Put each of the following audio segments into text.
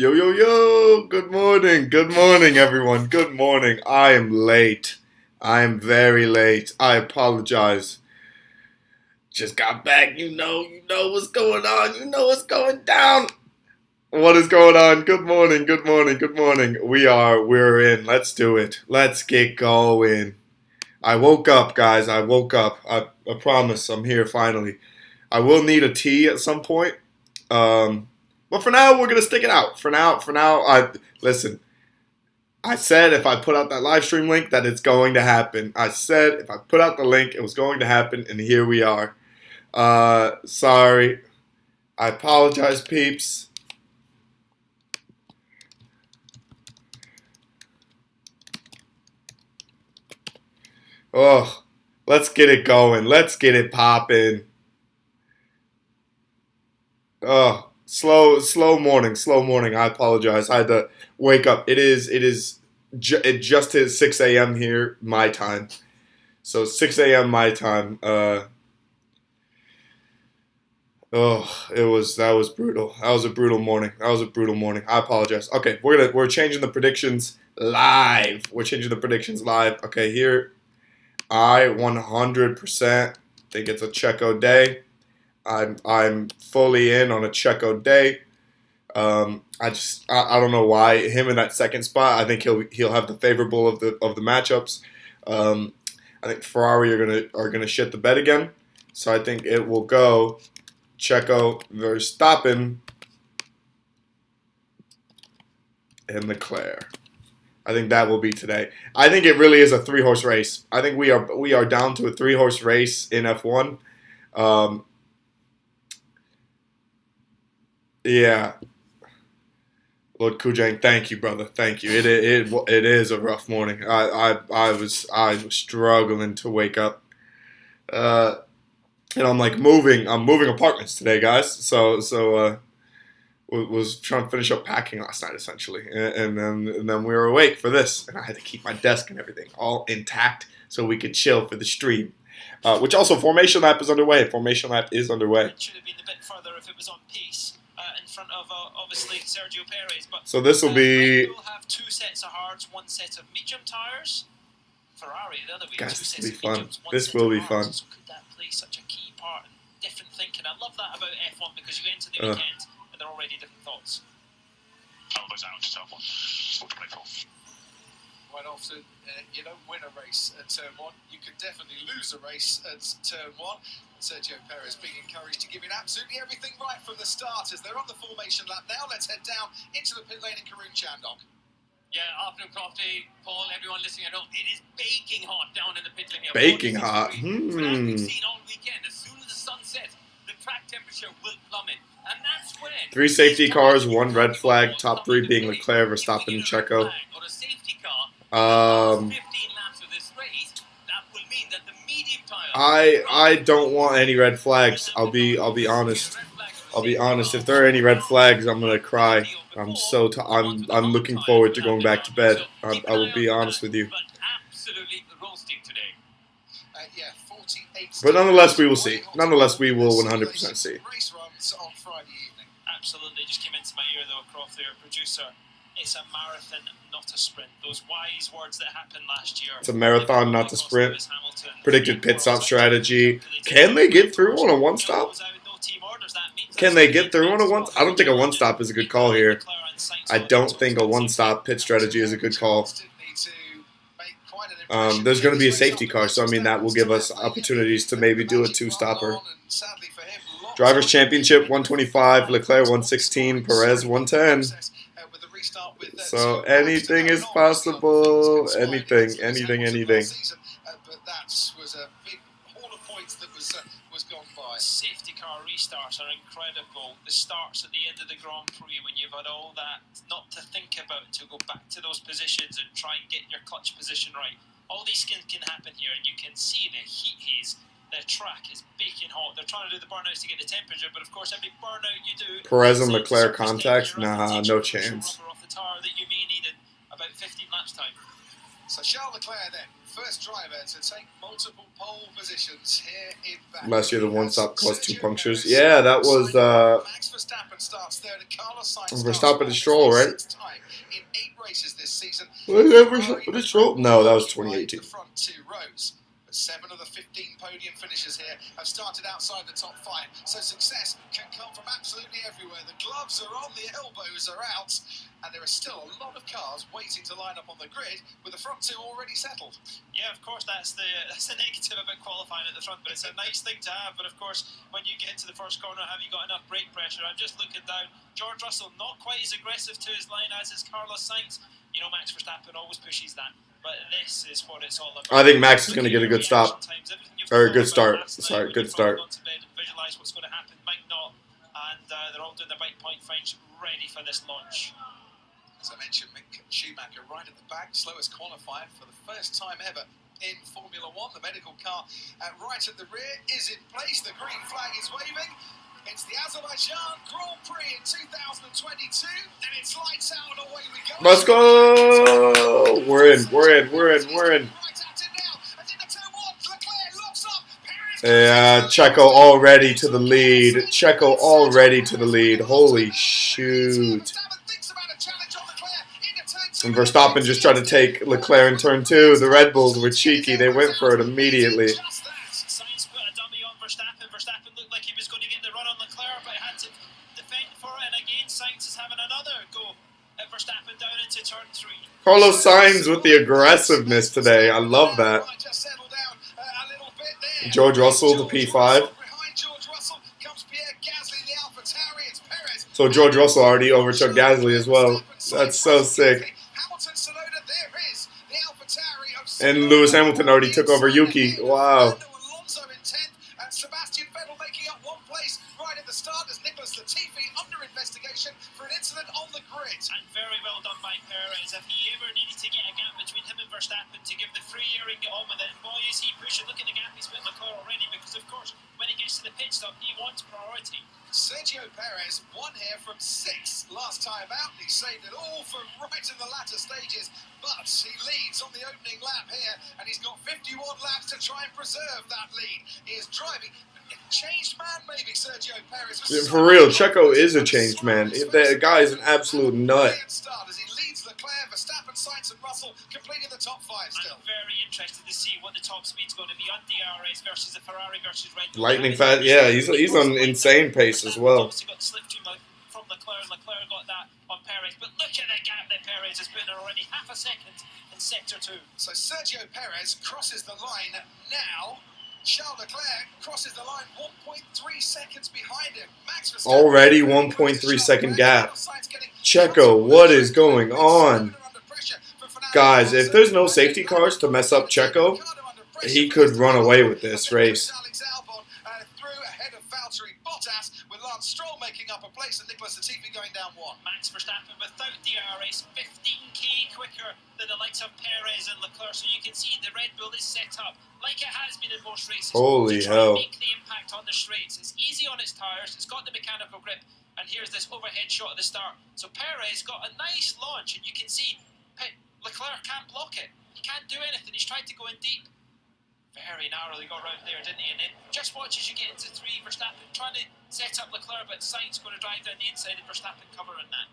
Yo, yo, yo! Good morning, everyone. Good morning. I am late. I am very late. I apologize. Just got back. You know what's going on. You know what's going down. What is going on? Good morning. We're in. Let's do it. Let's get going. I woke up, guys. I woke up. I promise. I'm here finally. I will need a tea at some point. But for now, we're gonna stick it out. For now, listen. I said if I put out that live stream link, that it's going to happen. I said if I put out the link, it was going to happen, and here we are. Sorry. I apologize, peeps. Oh, let's get it going. Let's get it popping. Oh, slow morning. I apologize. I had to wake up. It just hit 6 a.m. here, my time. So 6 a.m. my time. That was brutal. That was a brutal morning. I apologize. Okay, we're changing the predictions live. Okay, here I 100% think it's a Checo day. I'm fully in on a Checo day. I don't know why him in that second spot. I think he'll have the favorable of the matchups. I think Ferrari are gonna shit the bed again. So I think it will go Checo, Verstappen, and Leclerc. I think that will be today. I think it really is a 3-horse race. I think we are down to a 3-horse race in F1. Yeah, Lord Kujang, thank you, brother. Thank you. It is a rough morning. I was struggling to wake up, and I'm moving. I'm moving apartments today, guys. So was trying to finish up packing last night essentially, and then we were awake for this, and I had to keep my desk and everything all intact so we could chill for the stream. Which also Formation Lap is underway. It should have been a bit further if it was on pace. In front of obviously Sergio Perez, but so this will be. We'll have 2 sets of hards, 1 set of medium tires. Ferrari, the other way, Guys, 2 sets this will be of fun. mediums, 1 This set will of be hards. fun. So could that play such a key part in different thinking? I love that about F1 because you get into the weekend and they're already different thoughts. Almost out to top one. 424. Quite often, you don't win a race at turn 1. You can definitely lose a race at turn 1. Sergio Perez being encouraged to give it absolutely everything right from the start as they're on the formation lap now. Let's head down into the pit lane in Karun Chandok. Yeah, afternoon coffee, Paul, everyone listening at home, it is baking hot down in the pit lane here. Baking hot. But as we've seen all weekend, as soon as the sun sets, the track temperature will plummet. And that's when 3 safety cars, 1 red flag. Top 3 being Leclerc, Verstappen, and Checo. Or a safety car, 15 Um, laps of this race, that will mean that the medium tire. I don't want any red flags. I'll be honest. If there are any red flags, I'm gonna cry. I'm looking forward to going back to bed. I will be honest with you. Absolutely roasting today. Yeah, 48. But nonetheless, we will see. Nonetheless, we will 100% see. Race runs on Friday evening. Absolutely, just came into my ear though, Croft, their producer. It's a marathon, not a sprint. Those wise words that happened last year. It's a marathon, not a sprint. Predicted pit stop strategy. Can they get through on a 1-stop? Can they get through on a 1? I don't think a 1-stop is a good call here. I don't think a 1-stop pit strategy is a good call. There's going to be a safety car, so I mean that will give us opportunities to maybe do a 2-stopper. Drivers' Championship 125, Leclerc 116, Perez 110. So anything is possible. Anything. But that was a big haul of points that was gone by. Safety car restarts are incredible. The starts at the end of the Grand Prix when you've had all that not to think about to go back to those positions and try and get your clutch position right. All these things can happen here, and you can see the heat haze. The track is baking hot. They're trying to do the burnouts to get the temperature, but of course, every burnout you do. Perez and Leclerc contacts? Nah, no chance. Off the tire that you may need in about 15 laps time. So Charles Leclerc then, first driver to take multiple pole positions here in Baku. Last year, the one-stop caused 2 punctures. Yeah, that was Max Verstappen starts third and Carlos Sainz Verstappen and Stroll, right? time in 8 races this season. Was that Verstappen and Stroll? No, that was 2018. The front 2 rows. But 7 of the 15 podium finishers here have started outside the top 5. So success can come from absolutely everywhere. The gloves are on, the elbows are out, and there are still a lot of cars waiting to line up on the grid with the front 2 already settled. Yeah, of course, that's the negative about qualifying at the front, but it's a nice thing to have. But of course, when you get into the first corner, have you got enough brake pressure? I'm just looking down. George Russell not quite as aggressive to his line as is Carlos Sainz. You know, Max Verstappen always pushes that. But this is what it's all about. I think Max is going to get a good stop. Or a good start. Sorry, good start. Visualize what's going to happen, might not. And they're all doing the right point finds ready for this launch. As I mentioned, Mick Schumacher right at the back, slowest qualifier for the first time ever in Formula 1. The medical car right at the rear is in place. The green flag is waving. It's the AZERBAIJAN Grand Prix in 2022, and it's lights out and away we go. Let's go! We're in. Yeah, Checo already to the lead. Holy shoot. And Verstappen just tried to take Leclerc in turn 2. The Red Bulls were cheeky. They went for it immediately. Sainz put a dummy on Verstappen. Verstappen looked like he was going to get the run on Leclerc, but had to defend for it. And again, Sainz is having another go at Verstappen down into turn 3. Carlos Sainz with the aggressiveness today. I love that. George Russell, the P5. So George Russell already overtook Gasly as well. That's so sick. And Lewis Hamilton already took over Yuki. Wow. And very well done by Perez. If he ever needed to get a gap between him and Verstappen to give the free air and get on with it, boy is he pushing. Look at the gap he's put in the car already, because of course when he gets to the pit stop he wants priority. Sergio Perez won here from 6 last time out. He saved it all for right in the latter stages, but he leads on the opening lap here, and he's got 51 laps to try and preserve that lead. He is driving. Changed man, maybe Sergio Perez. For real, Checo is a changed man. The guy is an absolute nut. As he leads Leclerc, Verstappen, Sainz, and Russell completing the top 5 still. I'm very interested to see what the top speed's going to be on DRS versus the Ferrari versus Red Bull. Lightning fast, yeah, he's on insane pace as well. Also got the slipstream from Leclerc. Leclerc got that on Perez, but look at the gap that Perez has put in already. Half a second in sector 2. So Sergio Perez crosses the line now. Charles Leclerc crosses the line 1.3 seconds behind him. Max Verstappen Already 1.3 second gap. Checo, what is going on? Guys, if there's no safety cars to mess up Checo, he could run away with this race. Stroll making up a place and Nicholas Latifi going down 1. Max Verstappen without DRS 15k quicker than the likes of Perez and Leclerc, so you can see the Red Bull is set up like it has been in most races. Holy to try hell. and make the impact on the straights. It's easy on its tyres, it's got the mechanical grip, and here's this overhead shot at the start. So Perez got a nice launch, and you can see Leclerc can't block it. He can't do anything. He's tried to go in deep. Very narrowly got around there, didn't he? And then just watch as you get into 3, Verstappen trying to set up Leclerc, but Sainz going to drive down the inside and Verstappen covering that.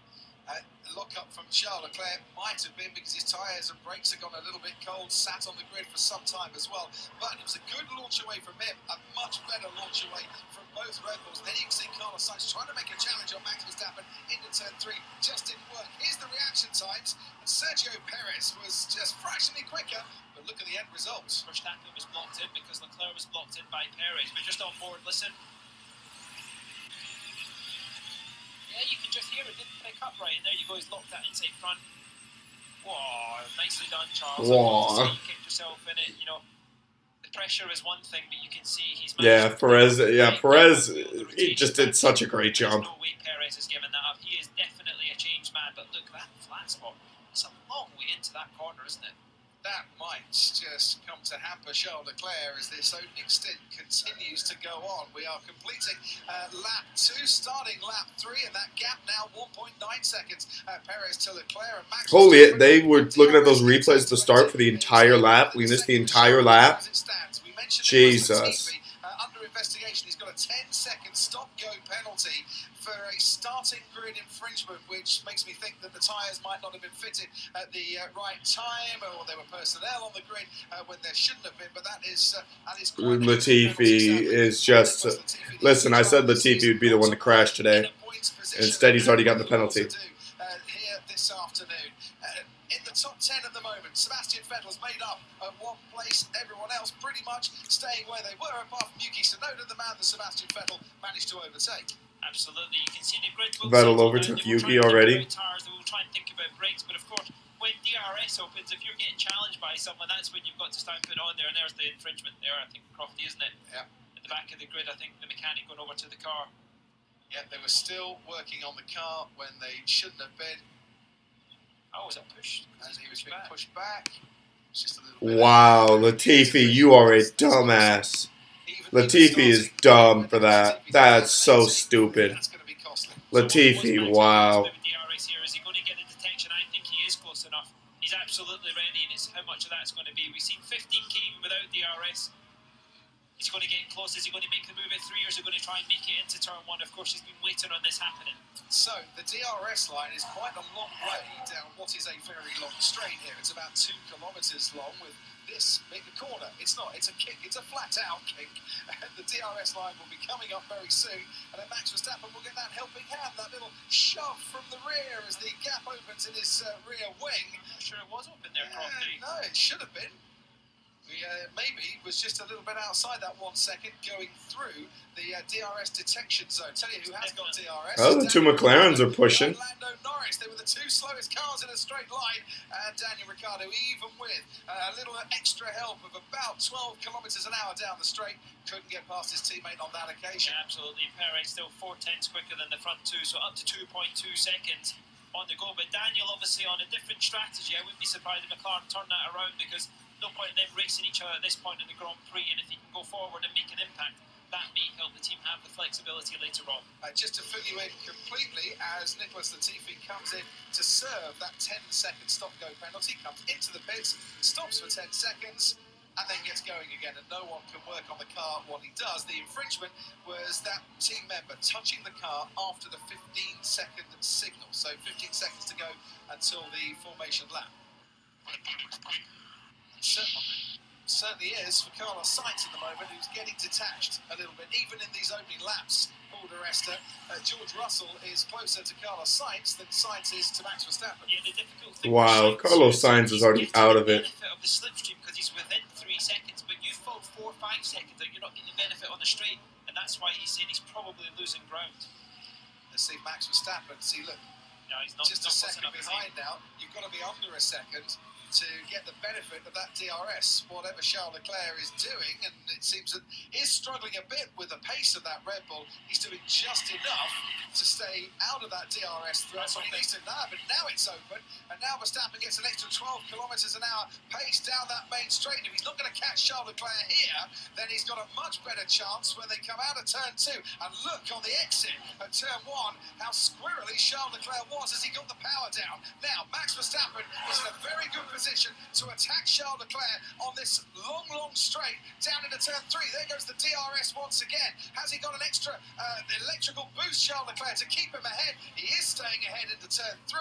The lock-up from Charles Leclerc might have been because his tyres and brakes have gone a little bit cold, sat on the grid for some time as well. But it was a good launch away from him, a much better launch away from both Red Bulls. Then you can see Carlos Sainz trying to make a challenge on Max Verstappen into turn 3. Just didn't work. Here's the reaction times. And Sergio Perez was just fractionally quicker, but look at the end result. Verstappen was blocked in because Leclerc was blocked in by Perez. But just on board, listen. Yeah, you can just hear it didn't pick up right, and there you go, he's locked that inside front. Whoa, nicely done, Charles. Whoa. You kicked yourself in it, you know. The pressure is one thing, but you can see he's Perez, he just did such a great job. There's no way Perez has given that up. He is definitely a changed man, but look, that flat spot, it's a long way into that corner, isn't it? That might just come to hamper Charles Leclerc as this opening stint continues to go on. We are completing lap 2, starting lap 3, and that gap now 1.9 seconds. Perez to Leclerc and Max. Holy, they were looking at those replays at the start for the entire lap. We missed the entire lap. Jesus. Under investigation, he's got a 10-second stop-go penalty for a starting grid infringement, which makes me think that the tyres might not have been fitted at the right time, or there were personnel on the grid when there shouldn't have been. But that is quite Latifi is just. Listen, I said Latifi would be the one to crash today. Instead, he's already got the penalty. Here this afternoon. In the top 10 at the moment, Sebastian Vettel's made up of one place. Everyone else pretty much staying where they were, apart from Yuki Tsunoda, the man that Sebastian Vettel managed to overtake. Absolutely, you can see the grid. Vettel overtook Yuki already. Tires, they will try and think about brakes, but of course, when DRS opens, if you're getting challenged by someone, that's when you've got to start putting on there. And there's the infringement there, I think, Crofty, isn't it? Yeah. At the back of the grid, I think the mechanic going over to the car. Yeah, they were still working on the car when they shouldn't have been. Oh, was that pushed? And he was being pushed back. It's just a little bit Wow, Latifi, you are a dumbass. Latifi is dumb for that. That's so stupid. Latifi, wow. Is he going to get the detection? I think he is close enough. He's absolutely ready, and it's how much of that's going to be. We've seen 15k even without DRS. He's going to get close. Is he going to make the move at 3, or is he going to try and make it into turn 1? Of course, he's been waiting on this happening. So, the DRS line is quite a long way down what is a very long straight here. It's about 2 kilometres long with this big a corner. It's not, it's a kick, it's a flat-out kick. And the DRS line will be coming up very soon. And then Max Verstappen will get that helping hand, that little shove from the rear as the gap opens in his rear wing. I'm sure it was open there, Crofty. No, it should have been. Maybe was just a little bit outside that 1 second going through the DRS detection zone. Tell you who has got DRS. Oh, the two McLarens are pushing. Lando Norris, they were the 2 slowest cars in a straight line. And Daniel Ricciardo, even with a little extra help of about 12 kilometres an hour down the straight, couldn't get past his teammate on that occasion. Yeah, absolutely. Perez still 4/10 quicker than the front 2, so up to 2.2 seconds on the go. But Daniel obviously on a different strategy. I wouldn't be surprised if McLaren turned that around, because no point in them racing each other at this point in the Grand Prix, and if he can go forward and make an impact, that may help the team have the flexibility later on. Just to fill you in completely, as Nicholas Latifi comes in to serve that 10-second stop-go penalty, comes into the pits, stops for 10 seconds, and then gets going again, and no one can work on the car while he does. The infringement was that team member touching the car after the 15-second signal, so 15 seconds to go until the formation lap. Certainly is for Carlos Sainz at the moment, who's getting detached a little bit, even in these opening laps. Paul di Resta, George Russell is closer to Carlos Sainz than Sainz is to Max Verstappen. Yeah, the difficult thing Wow, Carlos Sainz is already out of it. Benefit of the slipstream because he's within 3 seconds, but you fall 4 or 5 seconds and you're not getting the benefit on the straight, and that's why he's saying he's probably losing ground. Let's see Max Verstappen. See, look, no, he's not, just a second behind now. You've got to be under a second to get the benefit of that DRS, whatever Charles Leclerc is doing, and it seems that he's struggling a bit with the pace of that Red Bull. He's doing just enough to stay out of that DRS threat, but he needs to know, but now it's open, and now Verstappen gets an extra 12 kilometres an hour pace down that main straight. If he's not going to catch Charles Leclerc here, then he's got a much better chance when they come out of turn 2, and look on the exit at turn 1, how squirrely Charles Leclerc was as he got the power down. Now, Max Verstappen is in a very good position to attack Charles Leclerc on this long straight down into turn 3. There goes the DRS once again. Has he got an extra electrical boost, Charles Leclerc, to keep him ahead? He is staying ahead into turn 3,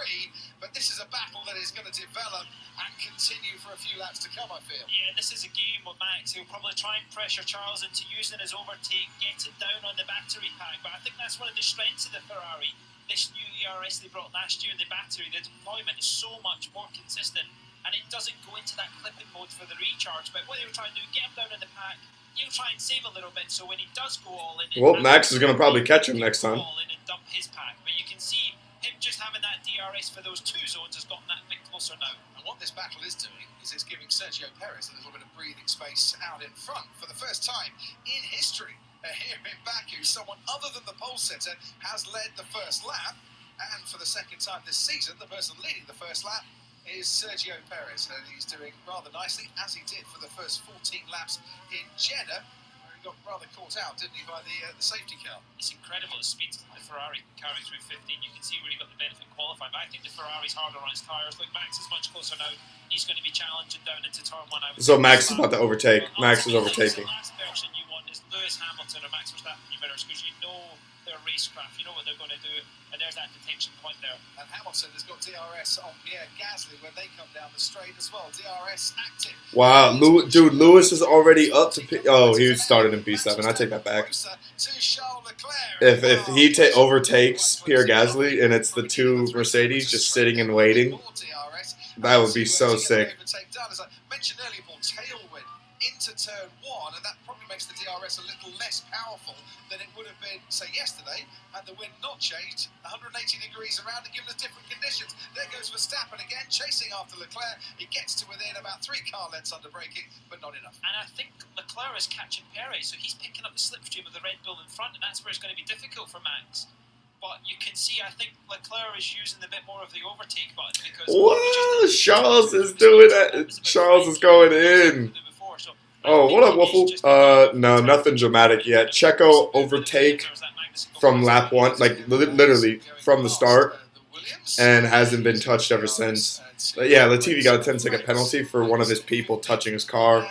but this is a battle that is going to develop and continue for a few laps to come, I feel. Yeah, this is a game with Max. He'll probably try and pressure Charles into using his overtake, getting down on the battery pack, but I think that's one of the strengths of the Ferrari. This new ERS they brought last year, the battery, the deployment is so much more consistent, and it doesn't go into that clipping mode for the recharge. But what he'll try and do, get him down in the pack, he'll try and save a little bit, so when he does go all in... Well, Max is going to probably catch him next time. ...all in and dump his pack, but you can see him just having that DRS for those 2 zones has gotten that bit closer now. And what this battle is doing is it's giving Sergio Perez a little bit of breathing space out in front. For the first time in history, here in Baku, someone other than the pole sitter has led the first lap, and for the second time this season, the person leading the first lap is Sergio Perez, and he's doing rather nicely, as he did for the first 14 laps in Jeddah, where he got rather caught out, didn't he, by the safety car. It's incredible the speed the Ferrari can carry through 15. You can see where he got the benefit qualifying, but I think the Ferrari's harder on his tyres. Look, Max is much closer now. He's going to be challenging down into turn 1. So Max is about to overtake. Max is overtaking. The last person you want is Lewis Hamilton or Max Verstappen, you better, because you know their racecraft, you know what they're going to do, and there's that detention point there. And Hamilton has got DRS on Pierre Gasly when they come down the straight as well. DRS active. Wow, dude, Lewis is already up to oh, he started in P7. I take that back. If he overtakes Pierre Gasly and it's the two Mercedes just sitting and waiting, that would be so sick. As I mentioned earlier, tailwind into turn 1, and that probably makes the DRS a little less powerful than it would have been, say, yesterday, had the wind not changed 180 degrees around and given us different conditions. There goes Verstappen again, chasing after Leclerc. He gets to within about 3 car lengths under braking, but not enough. And I think Leclerc is catching Perez, so he's picking up the slipstream of the Red Bull in front, and that's where it's going to be difficult for Max. But you can see, I think Leclerc is using a bit more of the overtake button because... What? Charles is doing that. Charles is going in. Oh, what up, Waffle? No, nothing dramatic yet. Checo overtake from lap 1, like literally from the start, and hasn't been touched ever since. But yeah, Latifi got a 10-second penalty for one of his people touching his car.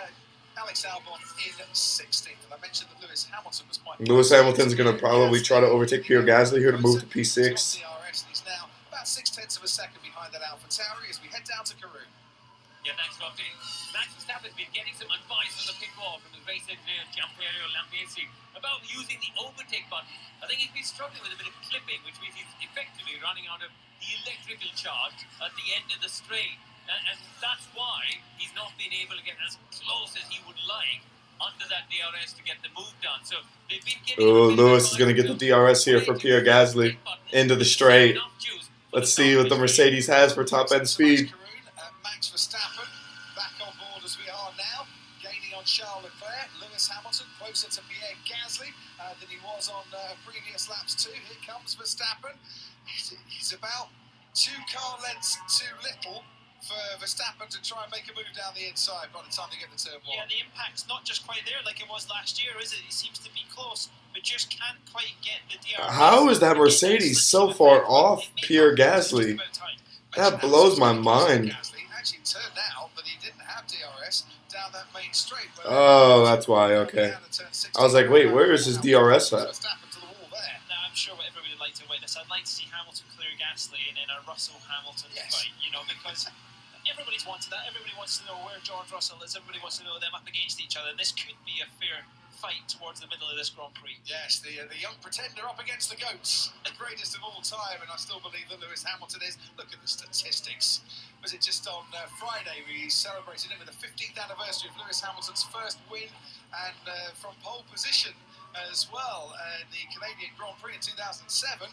Alex Albon in 16th, and I mentioned that Lewis Hamilton was quite... Lewis Hamilton's going to probably try to overtake Pierre Gasly here to move to P6. He's now about 0.6 of a second behind that AlphaTauri as we head down to Karun. Yeah, thanks, Lofty. Max Verstappen's been getting some advice on the pit wall from his race engineer, Giampiero Lambiase, about using the overtake button. I think he's been struggling with a bit of clipping, which means he's effectively running out of the electrical charge at the end of the straight. And that's why he's not been able to get as close as he would like under that DRS to get the move done. So they've been giving... Oh, Lewis is going to get the DRS here for Pierre Gasly into the straight. Let's see what the Mercedes has for top-end speed. Max Verstappen back on board as we are now, gaining on Charles Leclerc. Lewis Hamilton closer to Pierre Gasly than he was on previous laps too. Here comes Verstappen. He's about 2 car lengths too little for Verstappen to try and make a move down the inside by the time they get to turn 1. Yeah, the impact's not just quite there like it was last year, is it? It seems to be close, but just can't quite get the DRS. How is that Mercedes so far off Pierre Gasly? That blows my mind. Actually turned out that he didn't have DRS down that main straight. Oh, that's why, okay. I was like, wait, where is his DRS at? Now, I'm sure what everybody would like to witness. I'd like to see Hamilton clear Gasly and then a Russell-Hamilton fight, you know, because everybody's wanted that. Everybody wants to know where George Russell is. Everybody wants to know them up against each other. And this could be a fair fight towards the middle of this Grand Prix. Yes, the young pretender up against the GOATs, the greatest of all time, and I still believe that Lewis Hamilton is. Look at the statistics. Was it just on Friday we celebrated him with the 15th anniversary of Lewis Hamilton's first win, and from pole position as well, the Canadian Grand Prix in 2007. And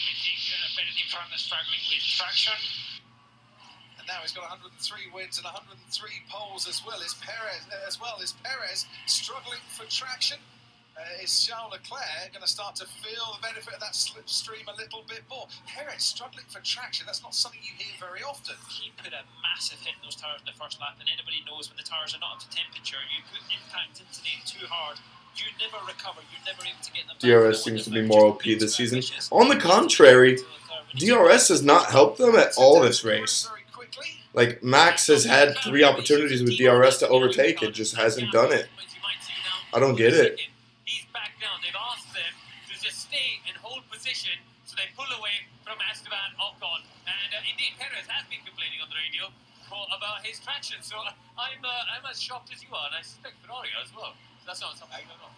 we think Benedict Frank is struggling with traction. And now he's got 103 wins and 103 poles as well as Perez struggling for traction. Is Charles Leclerc going to start to feel the benefit of that slipstream a little bit more? Perez struggling for traction, that's not something you hear very often. He put a massive hit in those tyres in the first lap, and anybody knows when the tyres are not up to temperature, you put impact into them too hard, you never recover, you're never able to get them back. DRS seems to be more OP this season. On the contrary, DRS has not helped them at all this race. Like, Max has had 3 opportunities with DRS to overtake it, just hasn't done it. I don't get it. He's back down. They've asked them to just stay and hold position, so they pull away from Esteban Ocon. And indeed, Perez has been complaining on the radio about his traction. So I'm as shocked as you are, and I suspect Ferrari as well. So that's not something I don't know.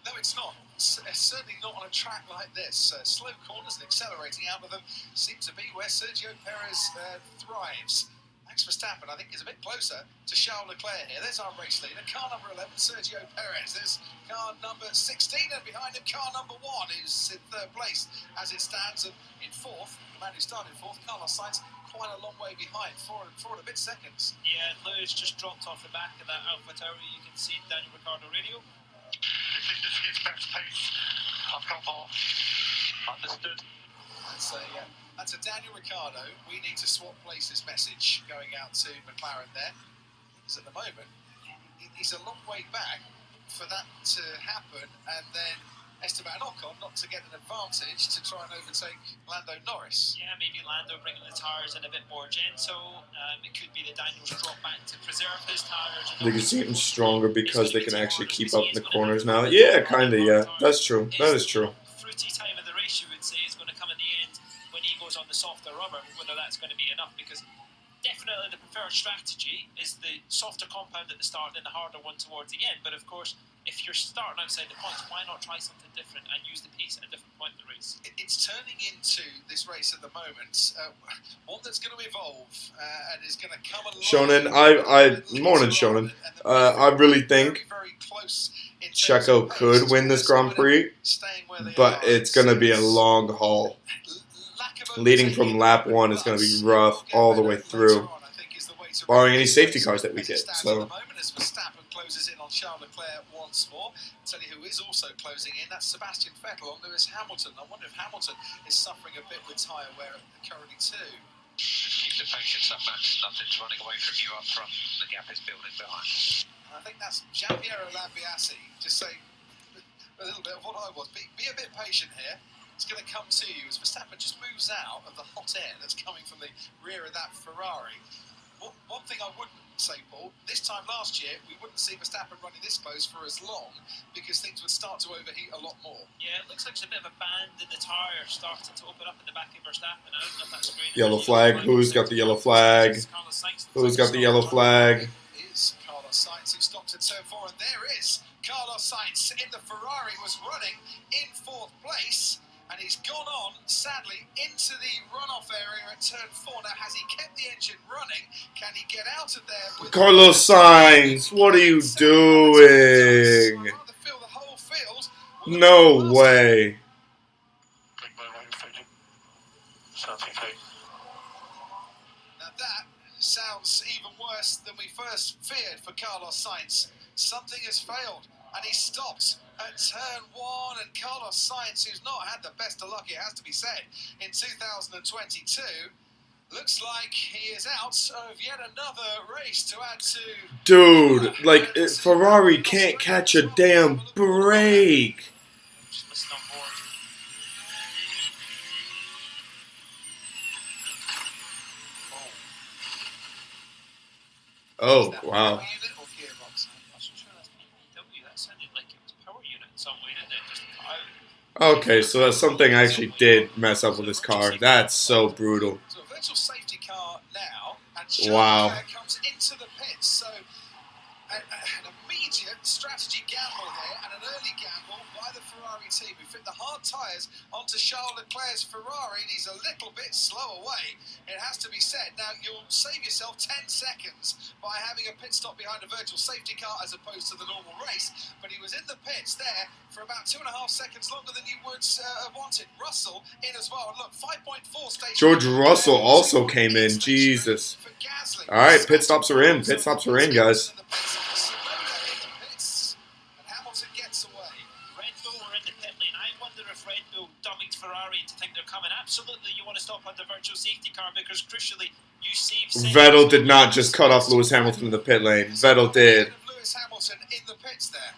No, it's not. Certainly not on a track like this. Slow corners and accelerating out of them seem to be where Sergio Perez thrives. Max Verstappen, I think, is a bit closer to Charles Leclerc here. There's our race leader, car number 11, Sergio Perez. There's car number 16, and behind him, car number 1, who's in 3rd place as it stands. And in 4th, the man who started 4th, Carlos Sainz, quite a long way behind, 4 and a bit seconds. Yeah, Lewis just dropped off the back of that AlphaTauri. You can see Daniel Ricciardo radio. This is the best pace I've got for. Understood. That's That's a Daniel Ricciardo. We need to swap places message going out to McLaren there. Because at the moment, he's a long way back for that to happen. And then Esteban Ocon not to get an advantage to try and overtake Lando Norris. Yeah, maybe Lando bringing the tyres in a bit more gentle. It could be that Daniel's dropped back to preserve his tyres. They can see him stronger because they can actually keep up in the corners now. Yeah, kind of, yeah. That's true. That is true. Fruity time of the race, you would say, is going to come at the end when he goes on the softer rubber, whether that's going to be enough, because definitely the preferred strategy is the softer compound at the start and the harder one towards the end. But of course, if you're starting outside the points, why not try something different and use the pace at a different point in the race? It's turning into this race at the moment, one that's going to evolve and is going to come along. Shonen, morning Shonen. I really think Checo could win this Grand Prix, but it's going to be a long haul. Leading from lap 1 is going to be rough all the way through, barring any safety cars that we get. So. Closes in on Charles Leclerc once more. I'll tell you who is also closing in. That's Sebastian Vettel on Lewis Hamilton. I wonder if Hamilton is suffering a bit with tyre wear currently too. Just keep the patience up, Max. Nothing's running away from you up front. The gap is building behind. And I think that's Giampiero Lambiase just saying a little bit of what I was. Be a bit patient here. It's going to come to you as Verstappen just moves out of the hot air that's coming from the rear of that Ferrari. One thing I wouldn't say, Paul, this time last year we wouldn't see Verstappen running this close for as long because things would start to overheat a lot more. Yeah, it looks like there's a bit of a band in the tyre starting to open up in the back of Verstappen. I don't know if that's great. Yellow flag. Who's got the yellow flag? Who's got the yellow flag? It is Carlos Sainz who stopped at turn 4, and there is Carlos Sainz in the Ferrari, was running in 4th place. And he's gone on, sadly, into the runoff area at turn 4. Now, has he kept the engine running? Can he get out of there? With Carlos Sainz, what are you doing? No way. Now, that sounds even worse than we first feared for Carlos Sainz. Something has failed, and he stopped at turn 1, and Carlos Sainz, who's not had the best of luck, it has to be said, in 2022, looks like he is out of yet another race to add to... Dude, like, Ferrari can't catch a damn break. Oh, wow. Okay, so that's something I actually did mess up with this car. That's so brutal. So a virtual safety car now, and wow. Comes into the pits. So an immediate strategy gamble here, and an early gamble by the Ferrari team, who fit the hard tyres onto Charles Leclerc's Ferrari, and he's a little bit slow away, it has to be said. Now, you'll save yourself 10 seconds by having a pit stop behind a virtual safety car as opposed to the normal race, but he was in the pits there for about 2.5 seconds longer than you would have wanted. Russell in as well, and look, 5.4 station. George Russell also came in, Jesus. Alright, pit stops are in, guys. Absolutely, you want to stop on the virtual safety car because crucially, you save. Vettel did not just cut off Lewis Hamilton in the pit lane. Vettel did. Lewis Hamilton in the pits there.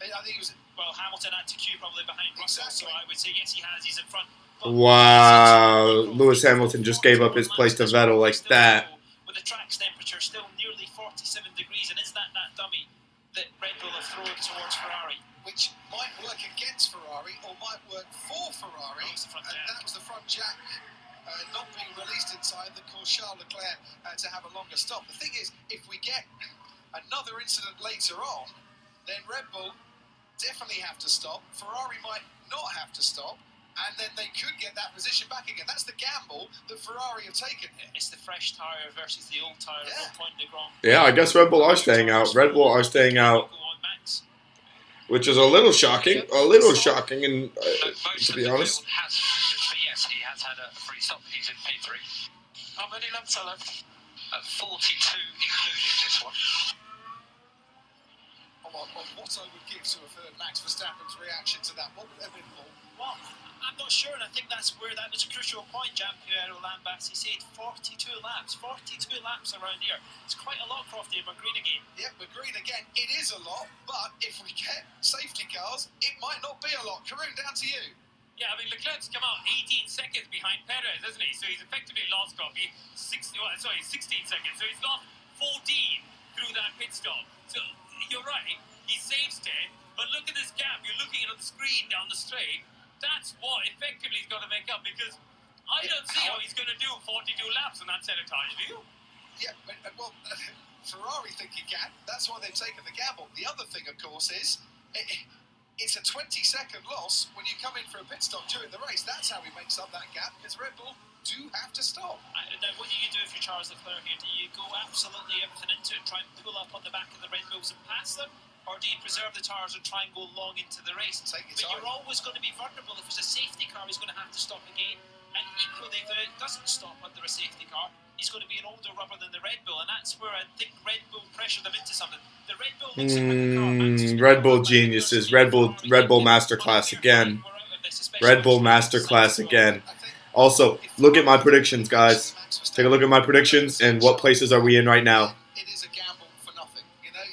I think he was. Well, Hamilton had to queue probably behind Russell, so I would say yes, he has. He's in front. Wow, Lewis Hamilton just gave up his place to Vettel like that. With the track's temperature still nearly 47 degrees, and is that dummy that Red Bull have thrown towards Ferrari? Which might work against Ferrari or might work for Ferrari. That was the front jack not being released inside that caused Charles Leclerc to have a longer stop. The thing is, if we get another incident later on, then Red Bull definitely have to stop. Ferrari might not have to stop. And then they could get that position back again. That's the gamble that Ferrari have taken here. It's the fresh tyre versus the old tyre. Yeah, I guess Red Bull are staying out. Red Bull are staying out. Which is a little shocking, and to be honest. Yes, he has had a free stop. He's in P3. How many laps are left? 42, including this one. What I would give to have heard Max Verstappen's reaction to that, what would have been, Paul? Well, I'm not sure, and I think that was a crucial point. Giampiero Lambazzi said 42 laps. 42 laps around here. It's quite a lot, Crofty, but green again. Yep, we're green again. It is a lot, but if we get safety cars, it might not be a lot. Karun, down to you. Yeah, I mean, Leclerc's come out 18 seconds behind Perez, hasn't he? So he's effectively lost 16 seconds. So he's lost 14 through that pit stop. So you're right, he saves 10, but look at this gap. You're looking at it on the screen down the straight. That's what effectively he's got to make up, because I don't see how he's going to do 42 laps on that set of tyres, do you? Yeah, well, Ferrari think he can. That's why they've taken the gamble. The other thing, of course, is it's a 20-second loss when you come in for a pit stop during the race. That's how he makes up that gap, because Red Bull do have to stop. Now, what do you do if you're Charles Leclerc here? Do you go absolutely everything into it, try and pull up on the back of the Red Bulls and pass them? Or do you preserve the tyres and try and go long into the race? Take your But time. you're always going to be vulnerable. If there's a safety car, he's going to have to stop again. And equally, if it doesn't stop under a safety car, he's going to be an older rubber than the Red Bull. And that's where I think Red Bull pressured them into something. The Red Bull looks like a car. Red Bull geniuses. Red Bull Masterclass again. Red Bull Masterclass again. Also, look at my predictions, guys. Take a look at my predictions and what places are we in right now. It is a gamble for nothing. You know,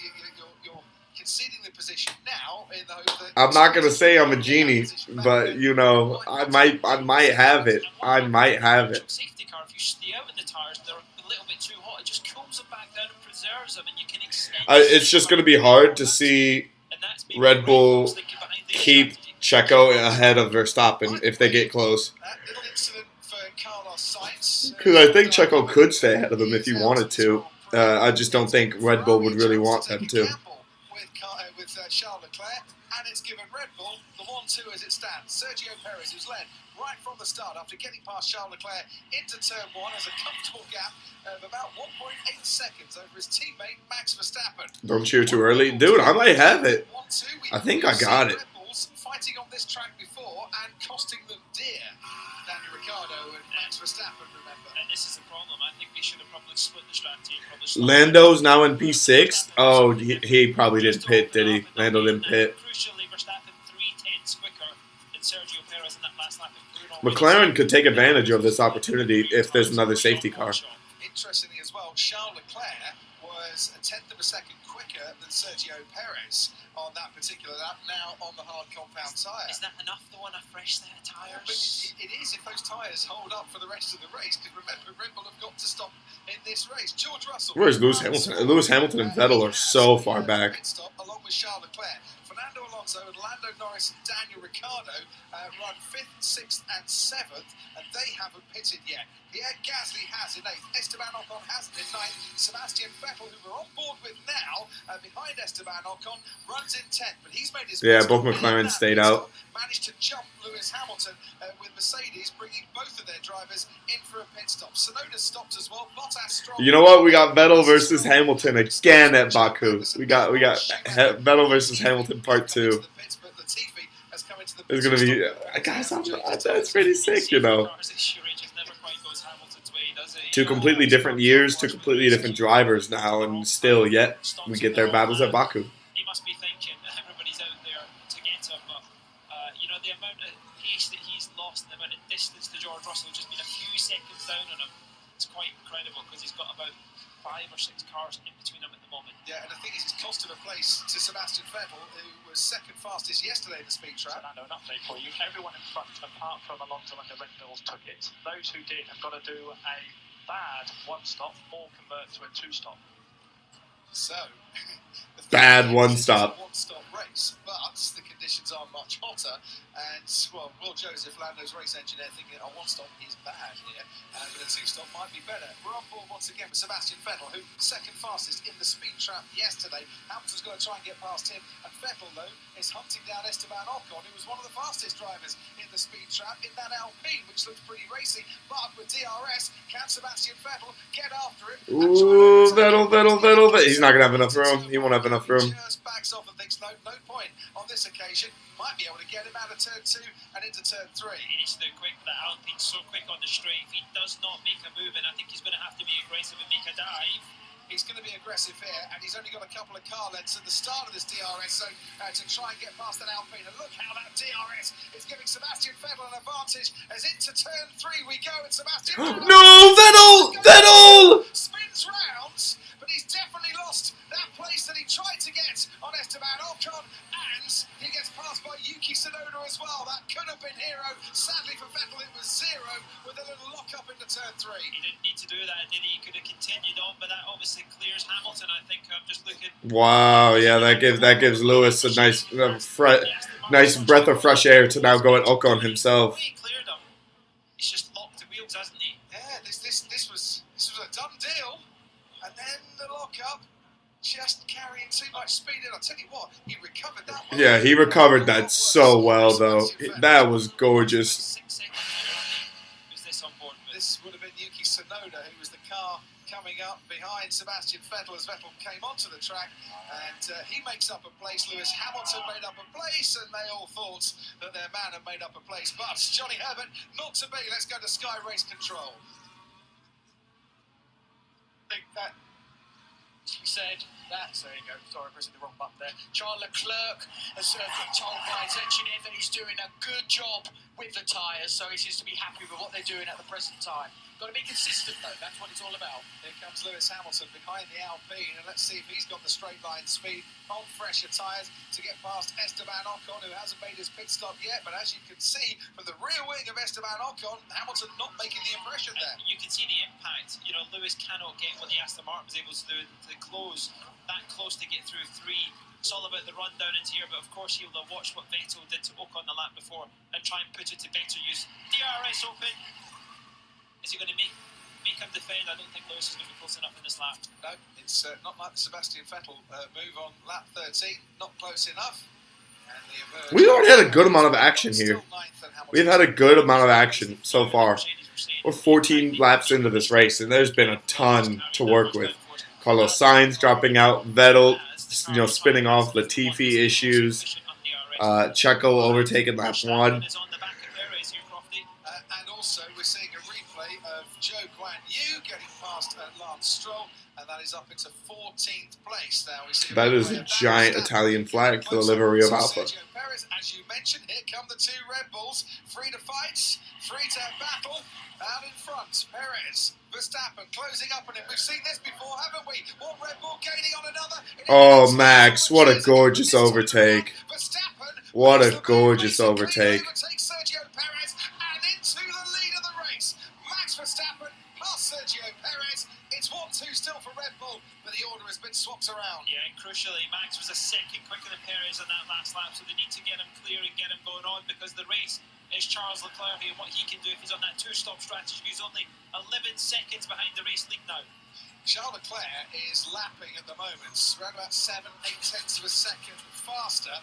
you're conceding the position now in the hope that... I'm not gonna say I'm a genie, but you know, I might have it. I might have it. Safety car, if you stay out in the tyres, they're a little bit too hot. It just cools them back down and preserves them, and you can extend. It's just gonna be hard to see Red Bull keep Checo ahead of Verstappen if they get close. That little incident for Carlos Sainz. Because I think Checo could stay ahead of him if he wanted to. I just don't think Red Bull would really want them to. With Charles Leclerc, and it's given Red Bull the 1-2 as it stands. Sergio Perez, who's led right from the start after getting past Charles Leclerc into turn 1, has a comfortable gap of about 1.8 seconds over his teammate Max Verstappen. Don't cheer too early. Dude, I might have it. I think I got it. Red Bulls fighting on this track before and costing them dear. Daniel Ricciardo and Max Verstappen, remember. And this is the problem. I think they should have probably split the strategy. Lando's now in P6. Oh, he probably didn't pit, did he? Lando didn't pit. Crucially, Verstappen 3/10 quicker than Sergio Perez in that last lap. McLaren could take advantage of this opportunity if there's another safety car. Interestingly as well, Charles Leclerc was a tenth of a second quicker than Sergio Perez on that particular lap, now on the hard compound tyre. Is that enough though on a fresh set of tyres? But it is if those tyres hold up for the rest of the race, because remember, Red Bull have got to stop in this race. George Russell. Where's Lewis Hamilton? Lewis Hamilton and Vettel are so far back. Stop, along with Charles Leclerc. Fernando Alonso and Lando Norris and Daniel Ricciardo run 5th, 6th and 7th, and they haven't pitted yet. Pierre Gasly has in 8th, Esteban Ocon has in 9th, Sebastian Vettel, who we're on board with now, behind Esteban Ocon, runs in 10th, but he's made his... Yeah, both McLaren stayed out. Managed to jump Lewis Hamilton with Mercedes, bringing both of their drivers in for a pit stop. Sonoda stopped as well. Bottas strong. You know what? We got Vettel versus Hamilton again at Baku. We got Vettel versus Hamilton part 2. It's gonna be, guys. That's pretty sick, you know. Two completely different years, two completely different drivers now, and still, yet we get their battles at Baku. He must be thinking everybody's out there to get him, but you know, the amount of pace that he's lost and the amount of distance to George Russell, just been a few seconds down on him. It's quite incredible because he's got about 5 or 6 cars in between them at the moment. Yeah, and the thing is, it's cost him a place to Sebastian Vettel, who was second fastest yesterday in the speed trap. Fernando, an update for you. Everyone in front, apart from Alonso and the Red Bulls, took it. Those who did have got to do a bad 1-stop or convert to a 2-stop. So, bad 1-stop. One-stop race, but the conditions are much hotter. And well, Will Joseph, Lando's race engineer, thinking a 1-stop is bad here, but a 2-stop might be better. We're on board once again with Sebastian Vettel, who second fastest in the speed trap yesterday. Hamilton's going to try and get past him, and Vettel though is hunting down Esteban Ocon, who was one of the fastest drivers in the speed trap in that Alpine, which looks pretty racy. But with DRS, can Sebastian Vettel get after him? Ooh, Vettel. He's not gonna have enough room. He won't have enough room. Just backs off and thinks no point on this occasion. Might be able to get him out of turn 2 and into turn 3. He needs to do quick. That Alpine's so quick on the straight. If he does not make a move, and I think he's going to have to be aggressive and make a dive. he's going to be aggressive here, and he's only got a couple of car lengths at the start of this DRS zone to try and get past that Alpine. And look how that DRS is giving Sebastian Vettel an advantage as into turn 3 we go, and Sebastian No, Vettel! spins round, but he's definitely lost that place that he tried to get on Esteban Ocon, and he gets passed by Yuki Tsunoda as well. That could have been hero. Sadly for Vettel, it was 0 with a little lock up into turn 3. He didn't need to do that, did he? He could have continued on, but that obviously clears Hamilton. I think I'm just looking. Wow, yeah, that gives Lewis a nice nice breath of fresh air to now go at Ocon himself. He cleared him. He's just locked the wheels, hasn't he? Yeah, this was a done deal, and then the lock up. Just carrying too much speed in. I'll tell you what, he recovered that one. Yeah, he recovered that so well, though. That was gorgeous. 6 seconds. Who's this on board with? This would have been Yuki Tsunoda, who was the car coming up behind Sebastian Vettel as Vettel came onto the track, and he makes up a place. Lewis Hamilton made up a place, and they all thought that their man had made up a place. But Johnny Herbert, not to be. Let's go to Sky Race Control. I think that he said that, there you go, sorry, pressing the wrong button there. Charles Leclerc has been told by his engineer that he's doing a good job with the tyres, so he seems to be happy with what they're doing at the present time. Got to be consistent though, that's what it's all about. Here comes Lewis Hamilton behind the Alpine, and let's see if he's got the straight line speed on fresher tyres to get past Esteban Ocon, who hasn't made his pit stop yet, but as you can see from the rear wing of Esteban Ocon, Hamilton not making the impression there. You can see the impact. You know, Lewis cannot get what the Aston Martin was able to do to close that close to get through 3. It's all about the run down into here, but of course he'll watch what Vettel did to Ocon the lap before and try and put it to better use. DRS open. Is he going to make him defend? I don't think Lewis is going to be close enough in this lap. No, it's not like the Sebastian Vettel move on lap 13, not close enough. And We already had a good amount of action here. We've had a good amount of action so far. We're 14 laps into this race, and there's been a ton to work with. Carlos Sainz dropping out, Vettel, spinning off, Latifi issues, Checo overtaking lap 1. And also, we're seeing a replay of Zhou Guan Yu getting past Lance Stroll, and that is up into 14th place. Now we see That is a giant Italian flag for the livery of Alpha. Sergio Perez, as you mentioned, here come the 2 Red Bulls, free to fight, free to battle. Out in front, Perez, Verstappen closing up on him. We've seen this before, haven't we? One Red Bull gaining on another. Oh, Max, what a gorgeous overtake. What a gorgeous overtake. Overtakes Sergio Perez and into the lead of the race. Max Verstappen past Sergio Perez. It's 1-2 still for Red Bull, but the order has been swapped around. Yeah, and crucially, Max was a second quicker than Perez on that last lap, so they need to get him clear and get him going on, because the race is Charles Leclerc and what he can do if he's on that 2-stop strategy. He's only 11 seconds behind the race lead now. Charles Leclerc is lapping at the moment, around about 7-8 tenths of a second faster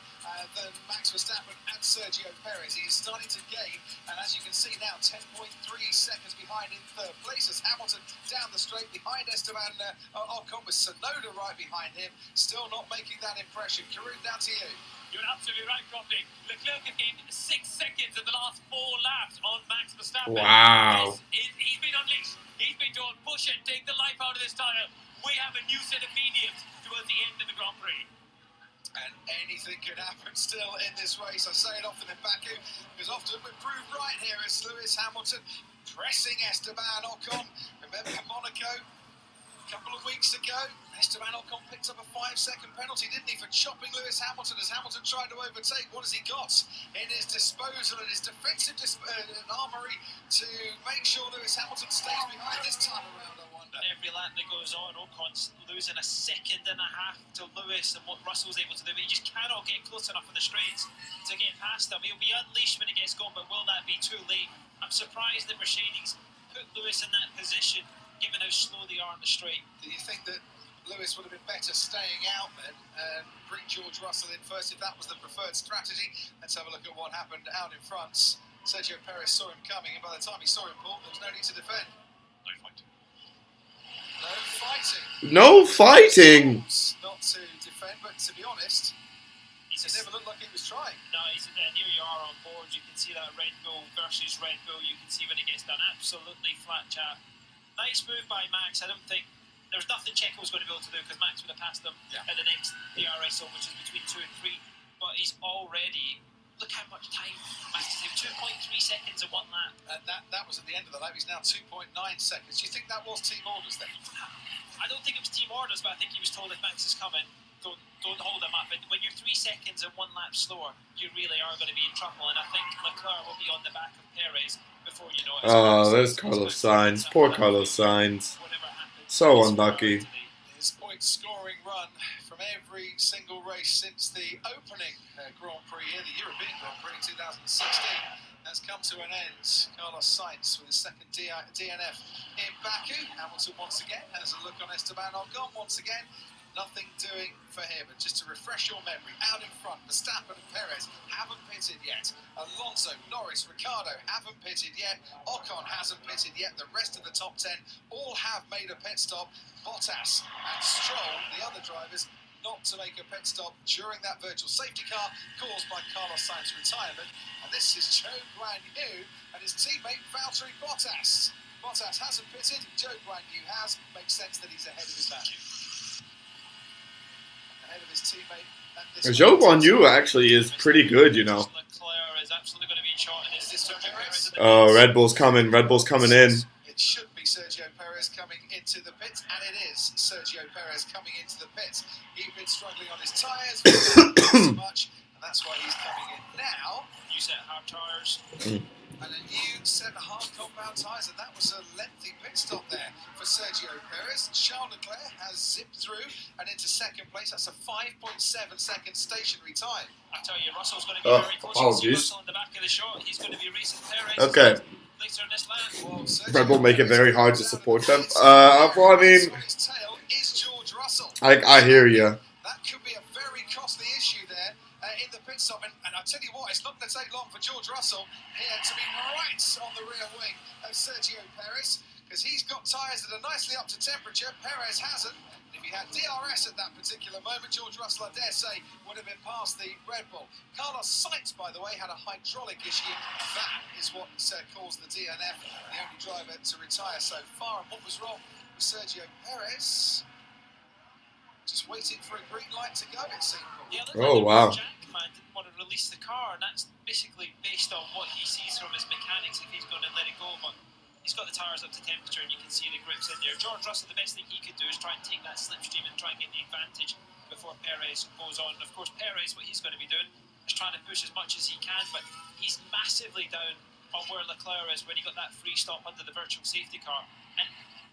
than Max Verstappen and Sergio Perez. He is starting to gain, and as you can see now, 10.3 seconds behind in third place as Hamilton down the straight behind Esteban Ocon, with Tsunoda right behind him, still not making that impression. Karun, down to you. You're absolutely right, Crofty. Leclerc has gained 6 seconds in the last 4 laps on Max Verstappen. Wow. He's been unleashed. He's been told, push it, take the life out of this tyre. We have a new set of mediums towards the end of the Grand Prix. And anything could happen still in this race. I say it often in Baku, because often we're proved right here as Lewis Hamilton pressing Esteban Ocon. Remember Monaco a couple of weeks ago? Esteban Ocon picked up a 5-second penalty, didn't he, for chopping Lewis Hamilton as Hamilton tried to overtake. What has he got in his disposal and his defensive armoury to make sure Lewis Hamilton stays behind this time around, I wonder? Every lap that goes on, Ocon's losing a second and a half to Lewis and what Russell's able to do. But he just cannot get close enough in the straights to get past him. He'll be unleashed when he gets going, but will that be too late? I'm surprised that Mercedes put Lewis in that position, given how slow they are on the straight. Do you think that Lewis would have been better staying out then and bring George Russell in first if that was the preferred strategy? Let's have a look at what happened out in front. Sergio Perez saw him coming, and by the time he saw him, Paul, there was no need to defend. No fight. No fighting. No fighting! Not to defend, but to be honest, it never looked like he was trying. No, and here you are on board. You can see that Red Bull versus Red Bull. You can see when it gets done. Absolutely flat chat. Nice move by Max. I don't think There's nothing Checo was going to be able to do because Max would have passed him at the next DRS zone, which is between 2 and 3. But he's already, look how much time Max is in, 2.3 seconds in one lap. And that was at the end of the lap. He's now 2.9 seconds. Do you think that was team orders then? I don't think it was team orders, but I think he was told if Max is coming, don't hold him up. And when you're 3 seconds and 1 lap slower, you really are going to be in trouble. And I think Leclerc will be on the back of Perez before you know it. Oh, there's Carlos Sainz. Poor Carlos Sainz. So unlucky. His point-scoring run from every single race since the opening Grand Prix here, the European Grand Prix in 2016, has come to an end. Carlos Sainz with his second DNF in Baku. Hamilton once again has a look on Esteban Ocon once again. Nothing doing for him. And just to refresh your memory, out in front, Verstappen and Perez haven't pitted yet. Alonso, Norris, Ricciardo haven't pitted yet. Ocon hasn't pitted yet. The rest of the top 10 all have made a pit stop. Bottas and Stroll, the other drivers, not to make a pit stop during that virtual safety car caused by Carlos Sainz's retirement. And this is Zhou Guanyu and his teammate Valtteri Bottas. Bottas hasn't pitted, Zhou Guanyu has. Makes sense that he's ahead of his man. Ahead of his teammate. Zhou Guanyu actually is pretty good, you know. Oh, Red Bull's coming. Red Bull's coming in. It should be Sergio Perez coming into the pits, and it is Sergio Perez coming into the pits. He's been struggling on his tyres so much, and that's why he's coming in now. New set of hard tyres. And a new set of hard compound tyres, and that was a lengthy pit stop there for Sergio Perez. Charles Leclerc has zipped through and into second place. That's a 5.7 second stationary time. I tell you, Russell's going to be very close. Apologies. Russell in the back of the shot. He's going to be racing Perez. Okay. Later in this lap. Well, Red Bull make it very hard to support them. Well, I mean, on his tail is George Russell. I hear you. That could be a very costly issue there in the pit stop. And I tell you what, it's not going to take long for George Russell here to be right on the rear wing of Sergio Perez, because he's got tyres that are nicely up to temperature. Perez hasn't. And if he had DRS at that particular moment, George Russell, I dare say, would have been past the Red Bull. Carlos Sainz, by the way, had a hydraulic issue. That is what caused the DNF, the only driver to retire so far. And what was wrong with Sergio Perez? Just waiting for a green light to go, it seemed. Yeah, Oh, wow. Jack, man, didn't want to release the car, and that's basically based on what he sees from his mechanics if he's going to let it go. But he's got the tyres up to temperature, and you can see the grips in there. George Russell, the best thing he could do is try and take that slipstream and try and get the advantage before Perez goes on. And of course, Perez, what he's going to be doing is trying to push as much as he can, but he's massively down on where Leclerc is when he got that free stop under the virtual safety car. And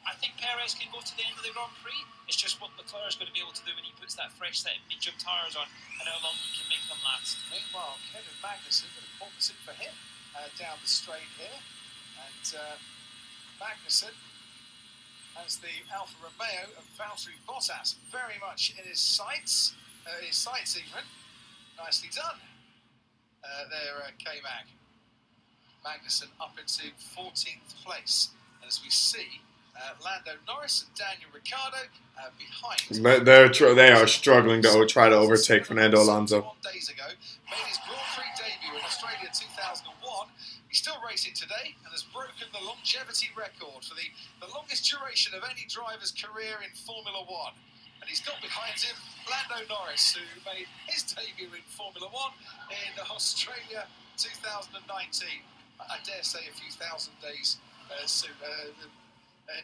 I think Perez can go to the end of the Grand Prix. It's just what Leclerc is going to be able to do when he puts that fresh set of medium tyres on and how long he can make them last. Meanwhile, Kevin Magnussen, got a opposite for him down the straight here. And Magnussen has the Alfa Romeo of Valtteri Bottas very much in his sights even. Nicely done there, K-Mag. Magnussen up into 14th place. And as we see, Lando Norris and Daniel Ricciardo behind. They are struggling to try to overtake Fernando Alonso. 1 days ago, made his Grand Prix debut in Australia 2001. He's still racing today and has broken the longevity record for the longest duration of any driver's career in Formula One. And he's got behind him Lando Norris, who made his debut in Formula One in Australia 2019. I dare say a few thousand days soon.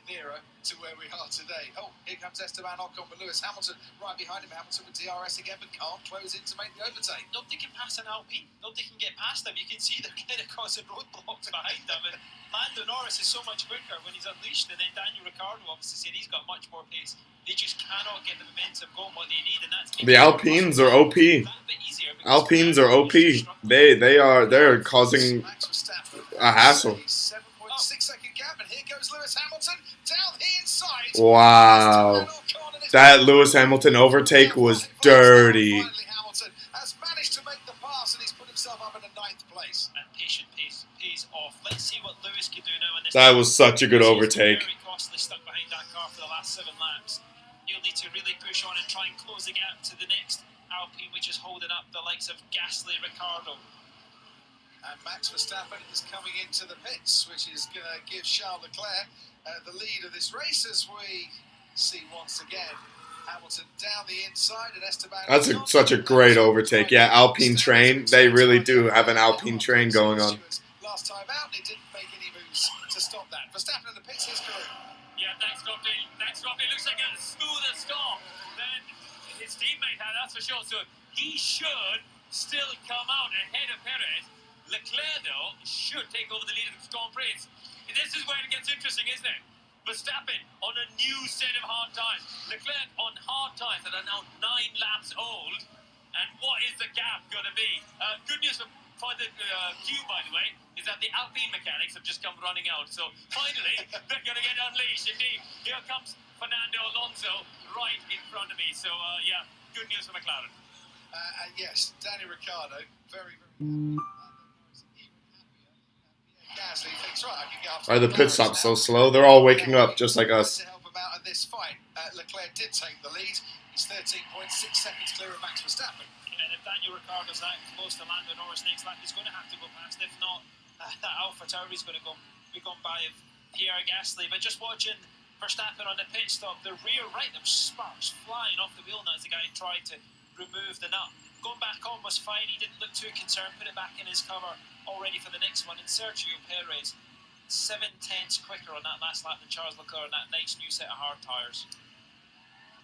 Nearer to where we are today. Oh, here comes Esteban Ocon with Lewis Hamilton right behind him. Hamilton with DRS again, but can't close in to make the overtake. Nobody can pass an Alpine. Nobody can get past them. You can see they're getting across the roadblocks behind them. And Lando Norris is so much quicker when he's unleashed. And then Daniel Ricciardo obviously said he's got much more pace. They just cannot get the momentum going what they need, and that's the Alpines are OP. Alpines are OP. They're causing a hassle. 7.6-second gap, and here goes Lewis Hamilton down the inside. Wow, that Lewis Hamilton overtake was dirty. Finally, Hamilton has managed to make the pass, and he's put himself up in the 9th place. And patient pays off. Let's see what Lewis can do now in this. That was such a good overtake. Very costly, stuck behind that car for the last 7 laps. He'll need to really push on and try and close the gap to the next Alpine, which is holding up the likes of Gasly, Ricciardo. And Max Verstappen is coming into the pits, which is going to give Charles Leclerc the lead of this race as we see once again. Hamilton down the inside and Esteban. That's such a great overtake. Yeah, Alpine train. They really do have an Alpine train going on. Last time out, he didn't make any moves to stop that. Verstappen in the pits, his career. Yeah, thanks, Robbie. Thanks, Robbie. Looks like a smoother stop than his teammate had, that's for sure. So he should still come out ahead of Perez. Leclerc, though, should take over the lead of the Grand Prix. This is where it gets interesting, isn't it? Verstappen on a new set of hard tyres. Leclerc on hard tyres that are now 9 laps old. And what is the gap going to be? Good news for the queue, by the way, is that the Alpine mechanics have just come running out. So finally, they're going to get unleashed. Indeed, here comes Fernando Alonso right in front of me. So, yeah, good news for McLaren. Yes, Danny Ricciardo, very, very... Gasly thinks, right, I can get up to Why are the pit stops so slow? They're all waking up just like us. To help him out in this fight. Leclerc did take the lead. He's 13.6 seconds clear of Max Verstappen. And if Daniel Ricciardo's that close to Lando Norris next lap, he's going to have to go past. If not, that Alpha Tauri is going to be gone by of Pierre Gasly. But just watching Verstappen on the pit stop, the rear right, there was sparks flying off the wheel now as the guy tried to remove the nut. Going back on was fine. He didn't look too concerned. Put it back in his cover, all ready for the next one. And Sergio Perez, 7/10 quicker on that last lap than Charles Leclerc on that nice new set of hard tyres.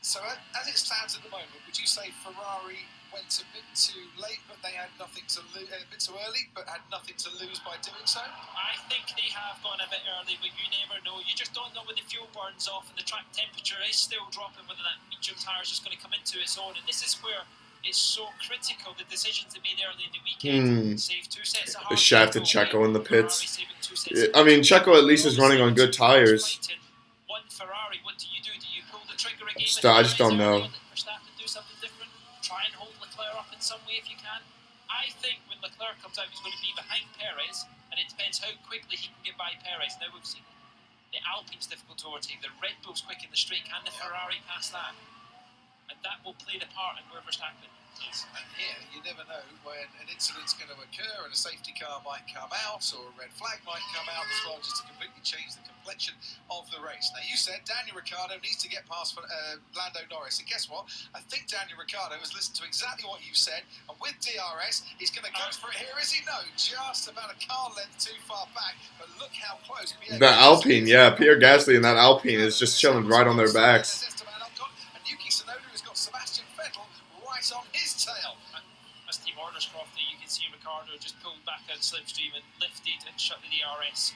So as it stands at the moment, would you say Ferrari went a bit too late, but they had nothing to lose, a bit too early, but had nothing to lose by doing so? I think they have gone a bit early, but you never know. You just don't know when the fuel burns off and the track temperature is still dropping, whether that medium tyre is just going to come into its own. And this is where it's so critical, the decisions they made early in the weekend. Save 2 sets of hard The shaft to Checo in the pits. Ferrari I mean, Checo at least is running on good tires. One Ferrari, what do? Do you pull the trigger again? I just don't know. Verstappen do something different. Try and hold Leclerc up in some way if you can. I think when Leclerc comes out, he's going to be behind Perez, and it depends how quickly he can get by Perez. Now we've seen the Alpine's difficult to overtake, the Red Bull's quick in the straight, and the Ferrari past that, and that will play the part in where Verstappen is. And here, you never know when an incident's going to occur and a safety car might come out or a red flag might come out as well, just to completely change the complexion of the race. Now, you said Daniel Ricciardo needs to get past Lando Norris, and guess what? I think Daniel Ricciardo has listened to exactly what you said, and with DRS, he's going to go for it here, is he? No, just about a car length too far back, but look how close. The Alpine, yeah, Pierre Gasly and that Alpine is just chilling right on their backs. And Yuki Tsunoda has got Sebastian Vettel right on his tail. As Team Orders Crofty, you can see Ricciardo just pulled back out slipstream and lifted and shut the DRS.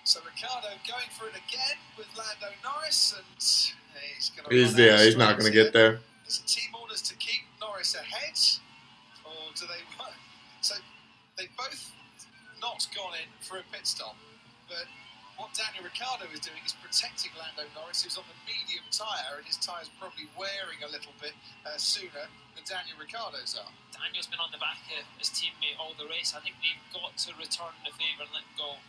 So Ricciardo going for it again with Lando Norris, and he's going to. He's not going to get there. Is it team orders to keep Norris ahead, or do they? So they've both not gone in for a pit stop, but what Daniel Ricciardo is doing is protecting Lando Norris, who's on the medium tyre, and his tyre's probably wearing a little bit sooner than Daniel Ricciardo's are. Daniel's been on the back of his teammate all the race. I think they've got to return the favour and let go.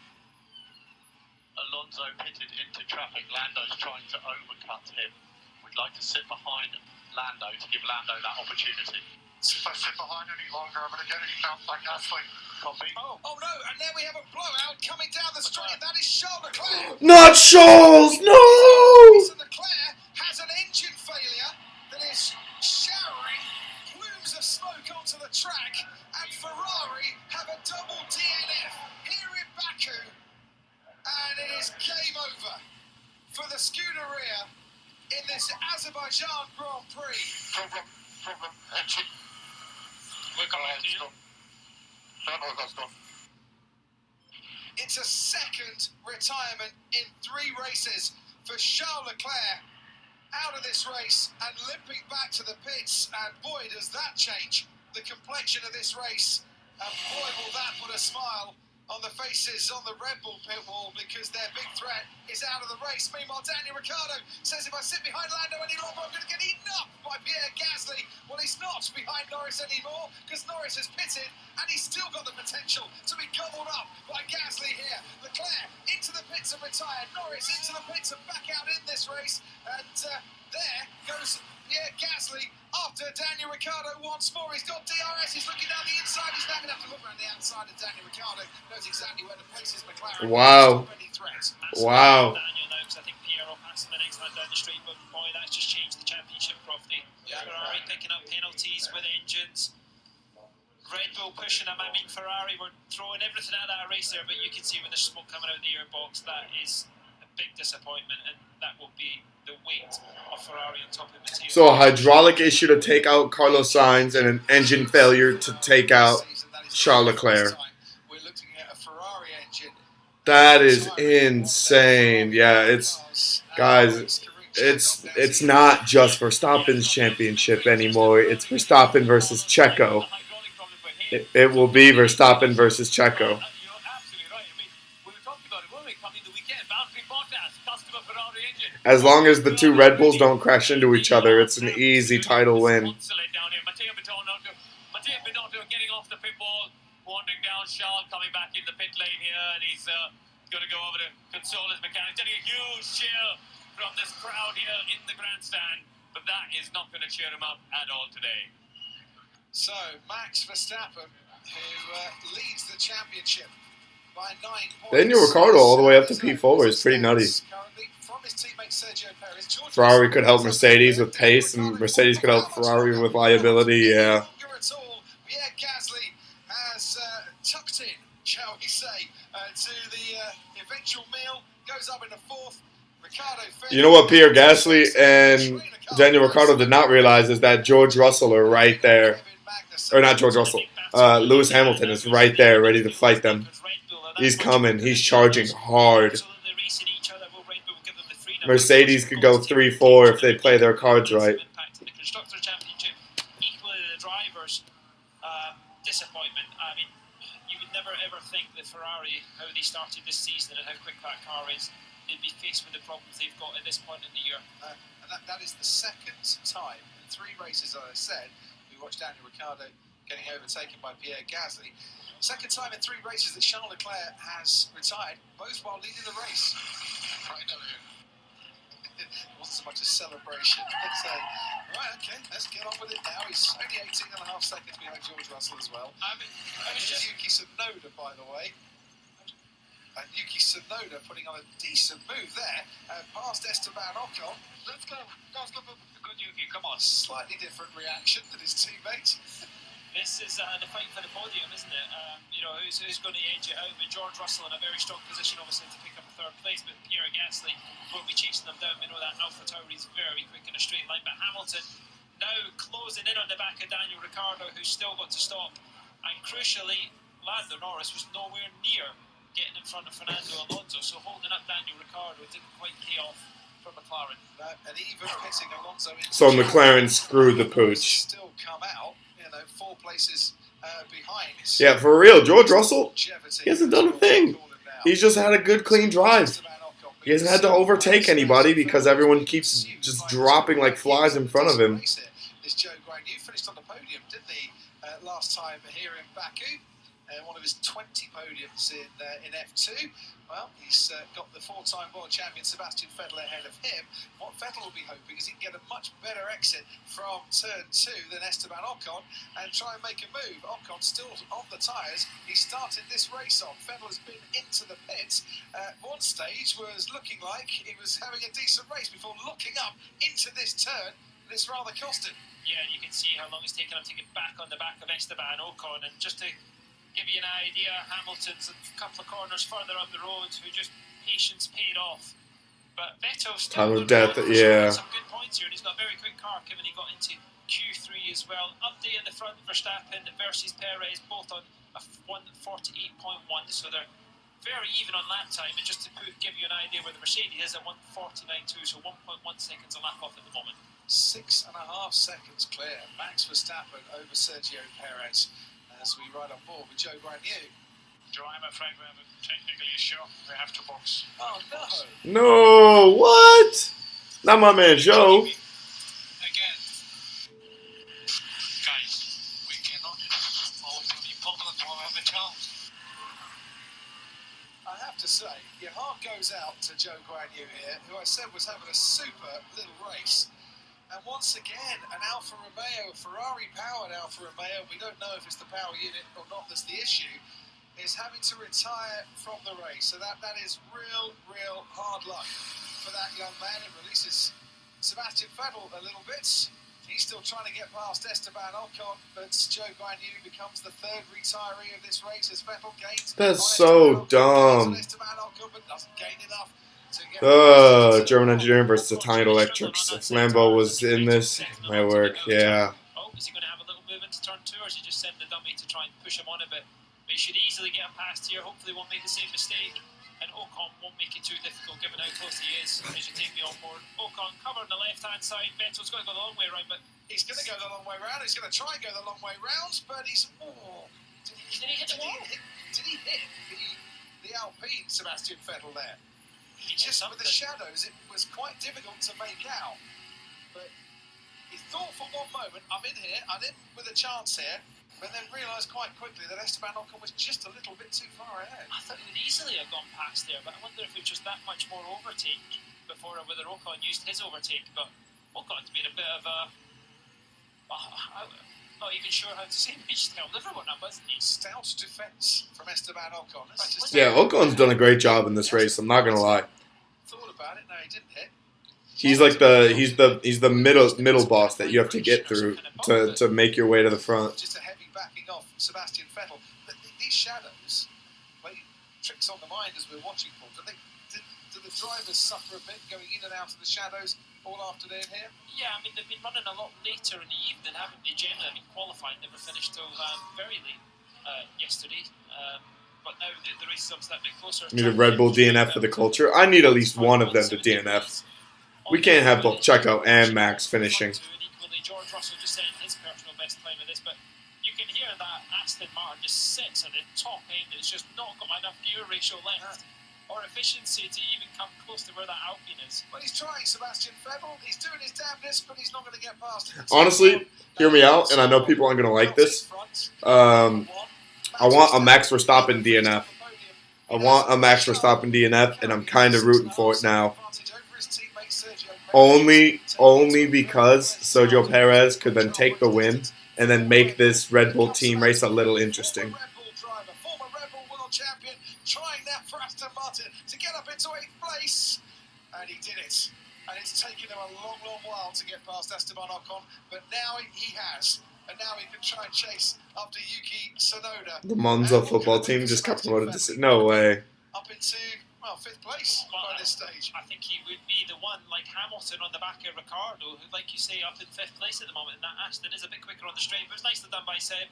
Alonso pitted into traffic. Lando's trying to overcut him. We'd like to sit behind Lando to give Lando that opportunity. If I sit behind any longer, I'm going to get any bounce by Gasly. Copy. Oh no, and then we have a blowout coming down the straight, and that is Charles Leclerc. Not Charles, no! So Leclerc has an engine failure that is showering plumes of smoke onto the track, and Ferrari have a double DNF here in Baku, and it is game over for the Scuderia in this Azerbaijan Grand Prix. Problem, engine. We're coming to you. It's a second retirement in 3 races for Charles Leclerc, out of this race and limping back to the pits, and boy does that change the complexion of this race, and boy will that put a smile on the faces on the Red Bull pit wall, because their big threat is out of the race. Meanwhile, Daniel Ricciardo says, if I sit behind Lando any longer, I'm going to get eaten up by Pierre Gasly. Well, he's not behind Norris anymore, because Norris has pitted, and he's still got the potential to be gobbled up by Gasly here. Leclerc into the pits and retired. Norris into the pits and back out in this race. And there goes Pierre Gasly after Daniel Ricciardo once more. He's got DRS, he's looking down the inside, he's now going to have to look around the outside, and Daniel Ricciardo knows exactly where to place his McLaren. Wow. Threat. Wow. Daniel now, because I think Pierre will pass him the next lap. down the straight, but boy, that's just changed the championship properly. Ferrari picking up penalties with engines. Red Bull pushing them. I mean, Ferrari were throwing everything at that race there, but you can see when there's smoke coming out of the airbox, that is a big disappointment, and that will be the weight of Ferrari on top of Matteo. So a hydraulic issue to take out Carlos Sainz and an engine failure to take out Charles Leclerc. We're looking at a Ferrari engine. That is insane. Yeah, it's not just Verstappen's championship anymore. It's Verstappen versus Checo. It will be Verstappen versus Checo. As long as the two Red Bulls don't crash into each other, it's an easy title win. Getting off the pit wall, wandering down. Charles coming back in the pit lane here, and he's going to go over to console his mechanics. Getting a huge cheer from this crowd here in the grandstand, but that is not going to cheer him up at all today. So Max Verstappen, who leads the championship by 9 points. Daniel Ricciardo all the way up to P4 is pretty nutty. Ferrari could help Mercedes with pace, and Mercedes could help Ferrari with liability. Yeah. Pierre Gasly has tucked in, shall we say, to the eventual meal. Goes up in the fourth. You know what Pierre Gasly and Daniel Ricciardo did not realize is that George Russell are right there. Or not George Russell. Lewis Hamilton is right there ready to fight them. He's coming. He's charging hard. Mercedes could go 3-4 if they play their cards right. Disappointment. I mean, you would never ever think that Ferrari, how they started this season and how quick that car is, they'd be faced with the problems they've got at this point in the year. And that is the second time in 3 races, as I said. We watched Daniel Ricciardo getting overtaken by Pierre Gasly. Second time in 3 races that Charles Leclerc has retired, both while leading the race. It wasn't so much a celebration. It's right, okay, let's get on with it now. He's only 18.5 seconds behind George Russell as well. This is Yuki Tsunoda, by the way. And Yuki Tsunoda putting on a decent move there, past Esteban Ocon. Let's go for the good Yuki, come on. Slightly different reaction than his teammates. This is the fight for the podium, isn't it? You know, who's going to edge it out? With George Russell in a very strong position, obviously, to pick up a 3rd place, but Pierre Gasly will be chasing them down. We know that AlphaTauri is very quick in a straight line, but Hamilton now closing in on the back of Daniel Ricciardo, who's still got to stop. And crucially, Lando Norris was nowhere near getting in front of Fernando Alonso, so holding up Daniel Ricciardo didn't quite pay off for McLaren. And even pitting Alonso in. So McLaren screwed the pooch. Still come out, 4 places behind. Yeah, for real, George Russell, he hasn't done a thing. He's just had a good, clean drive. He hasn't had to overtake anybody because everyone keeps just dropping like flies in front of him. This Joe Guanyu finished on the podium, didn't he, last time here in Baku? One of his 20 podiums in F2. Well, he's got the 4-time world champion Sebastian Vettel ahead of him. What Vettel will be hoping is he can get a much better exit from turn 2 than Esteban Ocon and try and make a move. Ocon still on the tyres. He started this race off. Vettel has been into the pits. One stage was looking like he was having a decent race before looking up into this turn. And it's rather cost him. Yeah, you can see how long it's taken him to get back on the back of Esteban Ocon, and just to give you an idea, Hamilton's a couple of corners further up the road, who just patience paid off. But Vettel's still time of death, yeah. Some good points here, and he's got a very quick car, given he got into Q3 as well. Update in the front, Verstappen versus Perez, both on a 148.1, so they're very even on lap time. And just to give you an idea where the Mercedes is at 149.2, so 1.1 seconds a lap off at the moment. 6.5 seconds clear. Max Verstappen over Sergio Perez. As we ride on board with Joe Guanyu. Joe, I'm afraid we have a technical issue. We have to box. Oh, no. No, what? Not my man Joe. Again. Guys, we cannot hold the problem for the chance. I have to say, your heart goes out to Joe Guanyu here, who I said was having a super little race. And once again, an Alfa Romeo, Ferrari-powered Alfa Romeo, we don't know if it's the power unit or not that's the issue, is having to retire from the race. So that is real hard luck for that young man. It releases Sebastian Vettel a little bit. He's still trying to get past Esteban Ocon, but Joe Guanyu becomes the third retiree of this race as Vettel gains. That's so dumb. Esteban Ocon, but doesn't gain enough to get past German engineering versus Italian electrics. If Lambo was in this, it might work. Yeah. Oh, is he going to have a little move into turn 2, or is he just send the dummy to try and push him on a bit? But he should easily get past here. Hopefully won't make the same mistake. And Ocon won't make it too difficult given how close he is as you take me on board. Ocon cover on the left-hand side. Vettel's going to go the long way around, but he's going to go the long way round. He's going to try and go the long way round, but he's... Oh, did he hit the wall? Did he hit the Alpine Sebastian Vettel there? He just with the shadows, it was quite difficult to make out. But he thought for one moment, I'm in here, I'm in with a chance here, but then realised quite quickly that Esteban Ocon was just a little bit too far ahead. I thought he would easily have gone past there, but I wonder if it was just that much more overtake before, or whether Ocon used his overtake. But Ocon's been a bit of a... I'm not even sure how to say it. He's just delivered one up, hasn't he? Stout defence from Esteban Ocon. Yeah, Ocon's done a great job in this race. I'm not gonna lie. Thought about it. No, he didn't hit. He's like the middle boss that you have to get through to make your way to the front. Just a heavy backing off Sebastian Vettel. But these shadows play tricks on the mind as we're watching. Paul, do the drivers suffer a bit going in and out of the shadows all afternoon here? Yeah, I mean they've been running a lot later in the evening, haven't they? Generally, I mean qualifying never finished till very late yesterday. But now the race is obviously that bit closer. Need a Red Bull DNF for the culture. I need at least one of them to DNF. We can't have both Checo and Max finishing. Equally, George Russell just setting his personal best time of this, but you can hear that Aston Martin just sits at the top end. It's just not got enough gear ratio left or efficiency to even come close to where that Alpine is. Well, he's trying, Sebastian Vettel. He's doing his damnedest, but he's not going to get past it. Honestly, hear me out, and I know people aren't going to like this. I want a Max Verstappen DNF. I want a Max Verstappen DNF, and I'm kind of rooting for it now. Only because Sergio Perez could then take the win and then make this Red Bull team race a little interesting. Former Red Bull world champion, trying now for Aston Martin to get up into 8th place, and he did it. And it's taken him a long, long while to get past Esteban Ocon, but now he has. And now he can try and chase after Yuki Tsunoda. The Monza football team just got promoted to... No way. Up into, well, 5th place by this stage. I think he would be the one like Hamilton on the back of Ricardo, who, like you say, up in 5th place at the moment. And that Aston is a bit quicker on the straight, but it was nicely done by Seb.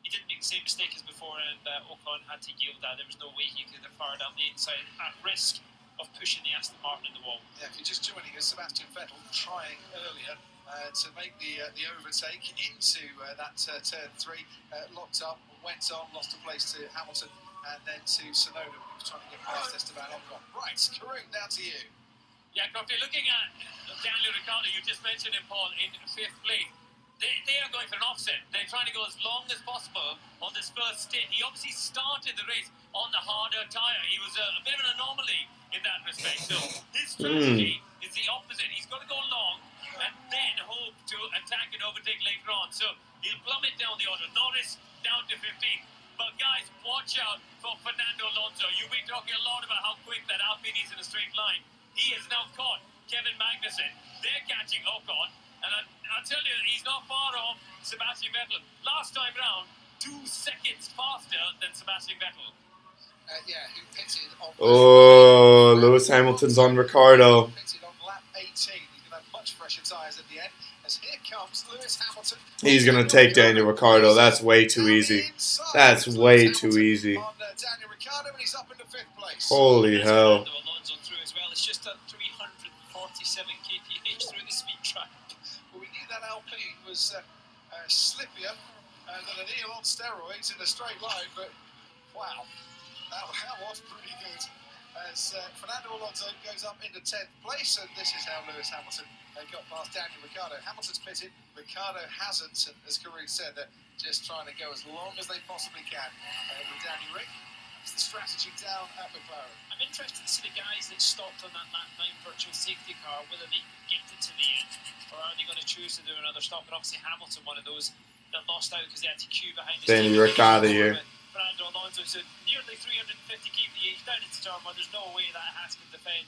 He didn't make the same mistake as before, and Ocon had to yield that. There was no way he could have fired down the inside at risk of pushing the Aston Martin in the wall. Yeah, if you're just joining us, Sebastian Vettel trying earlier to make the overtake into that turn 3, locked up, went on, lost a place to Hamilton, and then to Tsunoda, who was trying to get past Esteban Ocon. Right, Karoon, down to you. Yeah, Crofty, looking at Daniel Ricciardo, you just mentioned him, Paul, in 5th place. They are going for an offset. They're trying to go as long as possible on this first stint. He obviously started the race on the harder tyre. He was a bit of an anomaly in that respect. So his strategy is the opposite. He's got to go long and then hope to attack and overtake later on. So he'll plummet down the order. Norris down to 15. But guys, watch out for Fernando Alonso. You'll be talking a lot about how quick that Alpine is in a straight line. He has now caught Kevin Magnussen. They're catching Ocon. And I'll tell you, he's not far off Sebastian Vettel. Last time round, 2 seconds faster than Sebastian Vettel. Yeah, who pitted on... Oh, Lewis Hamilton's on Ricardo. Pitted on lap 18. He's going to have much fresher tyres at the end. As here comes Lewis Hamilton. He's going to take Daniel Ricciardo. That's way too easy. That's way too easy. On Daniel Ricciardo, and he's up into 5th place. Holy hell. Alonso through as well. It's just at 347 kph through the speed trap. Well, we knew that Alpine was slippier than an eel on steroids in a straight line, but wow, that was pretty good. As Fernando Alonso goes up into 10th place, and this is how Lewis Hamilton got past Daniel Ricciardo. Hamilton's pitted, Ricciardo hasn't, and as Karoon said, they're just trying to go as long as they possibly can with Danny Rick. It's the strategy down at McLaren. I'm interested to see the guys that stopped on that lap 9 virtual safety car, whether they can get it to the end, or are they going to choose to do another stop? And obviously Hamilton, one of those that lost out because they had to queue behind the Danny Rick out of here. Fernando Alonso, so nearly 350 kph down into turn 1. There's no way that Haas can defend.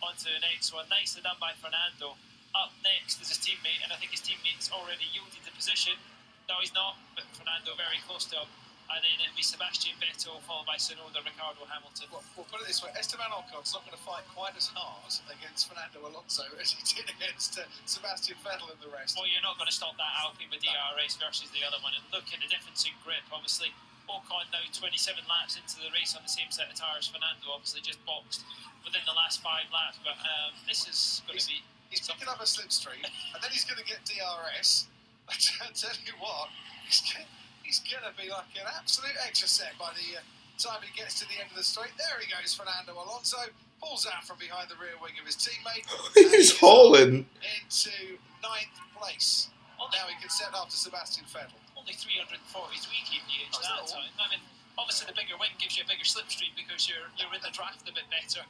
On to the next one. Nicely done by Fernando. Up next is his teammate, and I think his teammate's already yielded the position. No, he's not, but Fernando very close to him. And then it'll be Sebastian Vettel, followed by Tsunoda, Ricardo Hamilton. Well, we'll put it this way, Esteban Ocon's not going to fight quite as hard against Fernando Alonso as he did against Sebastian Vettel and the rest. Well, you're not going to stop that Alpine with DRS versus the other one. And look at the difference in grip, obviously. Ocon now 27 laps into the race on the same set of tyres. Fernando obviously just boxed within the last 5 laps. But this is going to be... He's picking up a slipstream, and then he's going to get DRS. I tell you what, he's going to be like an absolute extra set by the time he gets to the end of the straight. There he goes, Fernando Alonso. Pulls out from behind the rear wing of his teammate. He's hauling. Into 9th place. Now he can set after Sebastian Vettel. Only 343 kph that time. I mean, obviously the bigger wing gives you a bigger slipstream because you're in the draft a bit better.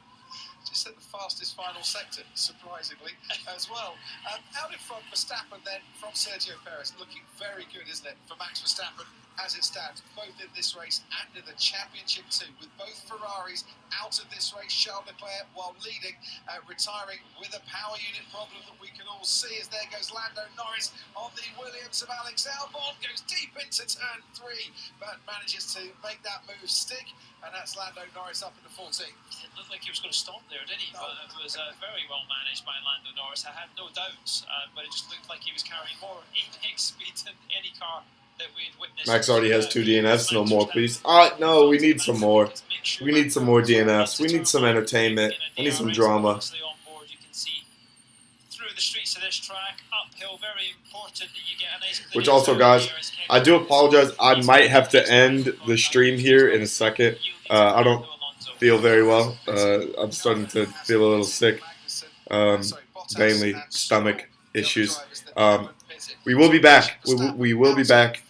Just at the fastest final sector, surprisingly, as well. Out in front, Verstappen then from Sergio Perez, looking very good, isn't it, for Max Verstappen as it stands, both in this race and in the championship too, with both Ferraris out of this race. Charles Leclerc, while leading, retiring with a power unit problem that we can all see as there goes Lando Norris on the Williams of Alex Albon, goes deep into turn 3, but manages to make that move stick, and that's Lando Norris up into 14. It looked like he was going to stop there, didn't he? But it was very well managed by Lando Norris. I had no doubts, but it just looked like he was carrying more apex speed than any car that we'd witnessed. Max already has 2 DNFs. No more, please. No, we need some more. We need some more DNFs. We need some entertainment. I need some drama. You can see through the streets of this track, uphill, very important that you get a nice. Which also, guys, I do apologize. I might have to end the stream here in a second. I don't feel very well. I'm starting to feel a little sick. Mainly stomach issues. We will be back. We will be back.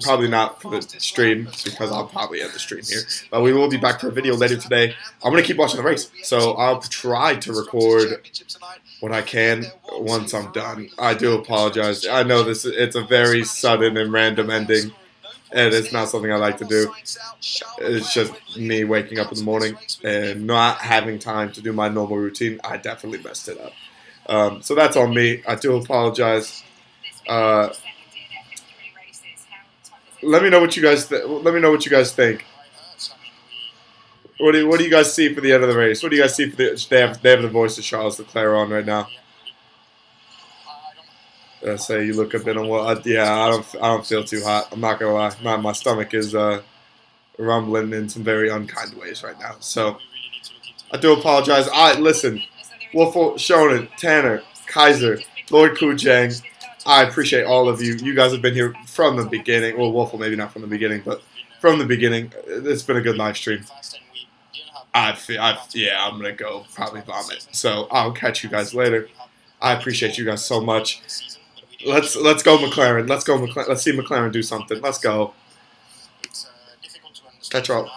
Probably not for the stream because I'll probably end the stream here. But we will be back for a video later today. I'm going to keep watching the race. So I'll try to record what I can once I'm done. I do apologize. I know it's a very sudden and random ending. And it's not something I like to do. It's just me waking up in the morning and not having time to do my normal routine. I definitely messed it up. So that's on me. I do apologize. Let me know what you guys. Let me know what you guys think. What do you guys see for the end of the race? What do you guys see for the? They have the voice of Charles Leclerc on right now. Say you look a bit on what? Yeah, I don't feel too hot. I'm not gonna lie. My stomach is rumbling in some very unkind ways right now. So I do apologize. Listen, Wolfel, Shonen, Tanner, Kaiser, Lord Kujang. I appreciate all of you. You guys have been here from the beginning. Well, Wolfel maybe not from the beginning, but from the beginning. It's been a good live stream. I'm gonna go probably vomit. So I'll catch you guys later. I appreciate you guys so much. Let's go McLaren. Let's go McLaren. Let's see McLaren do something. Let's go. Catch y'all.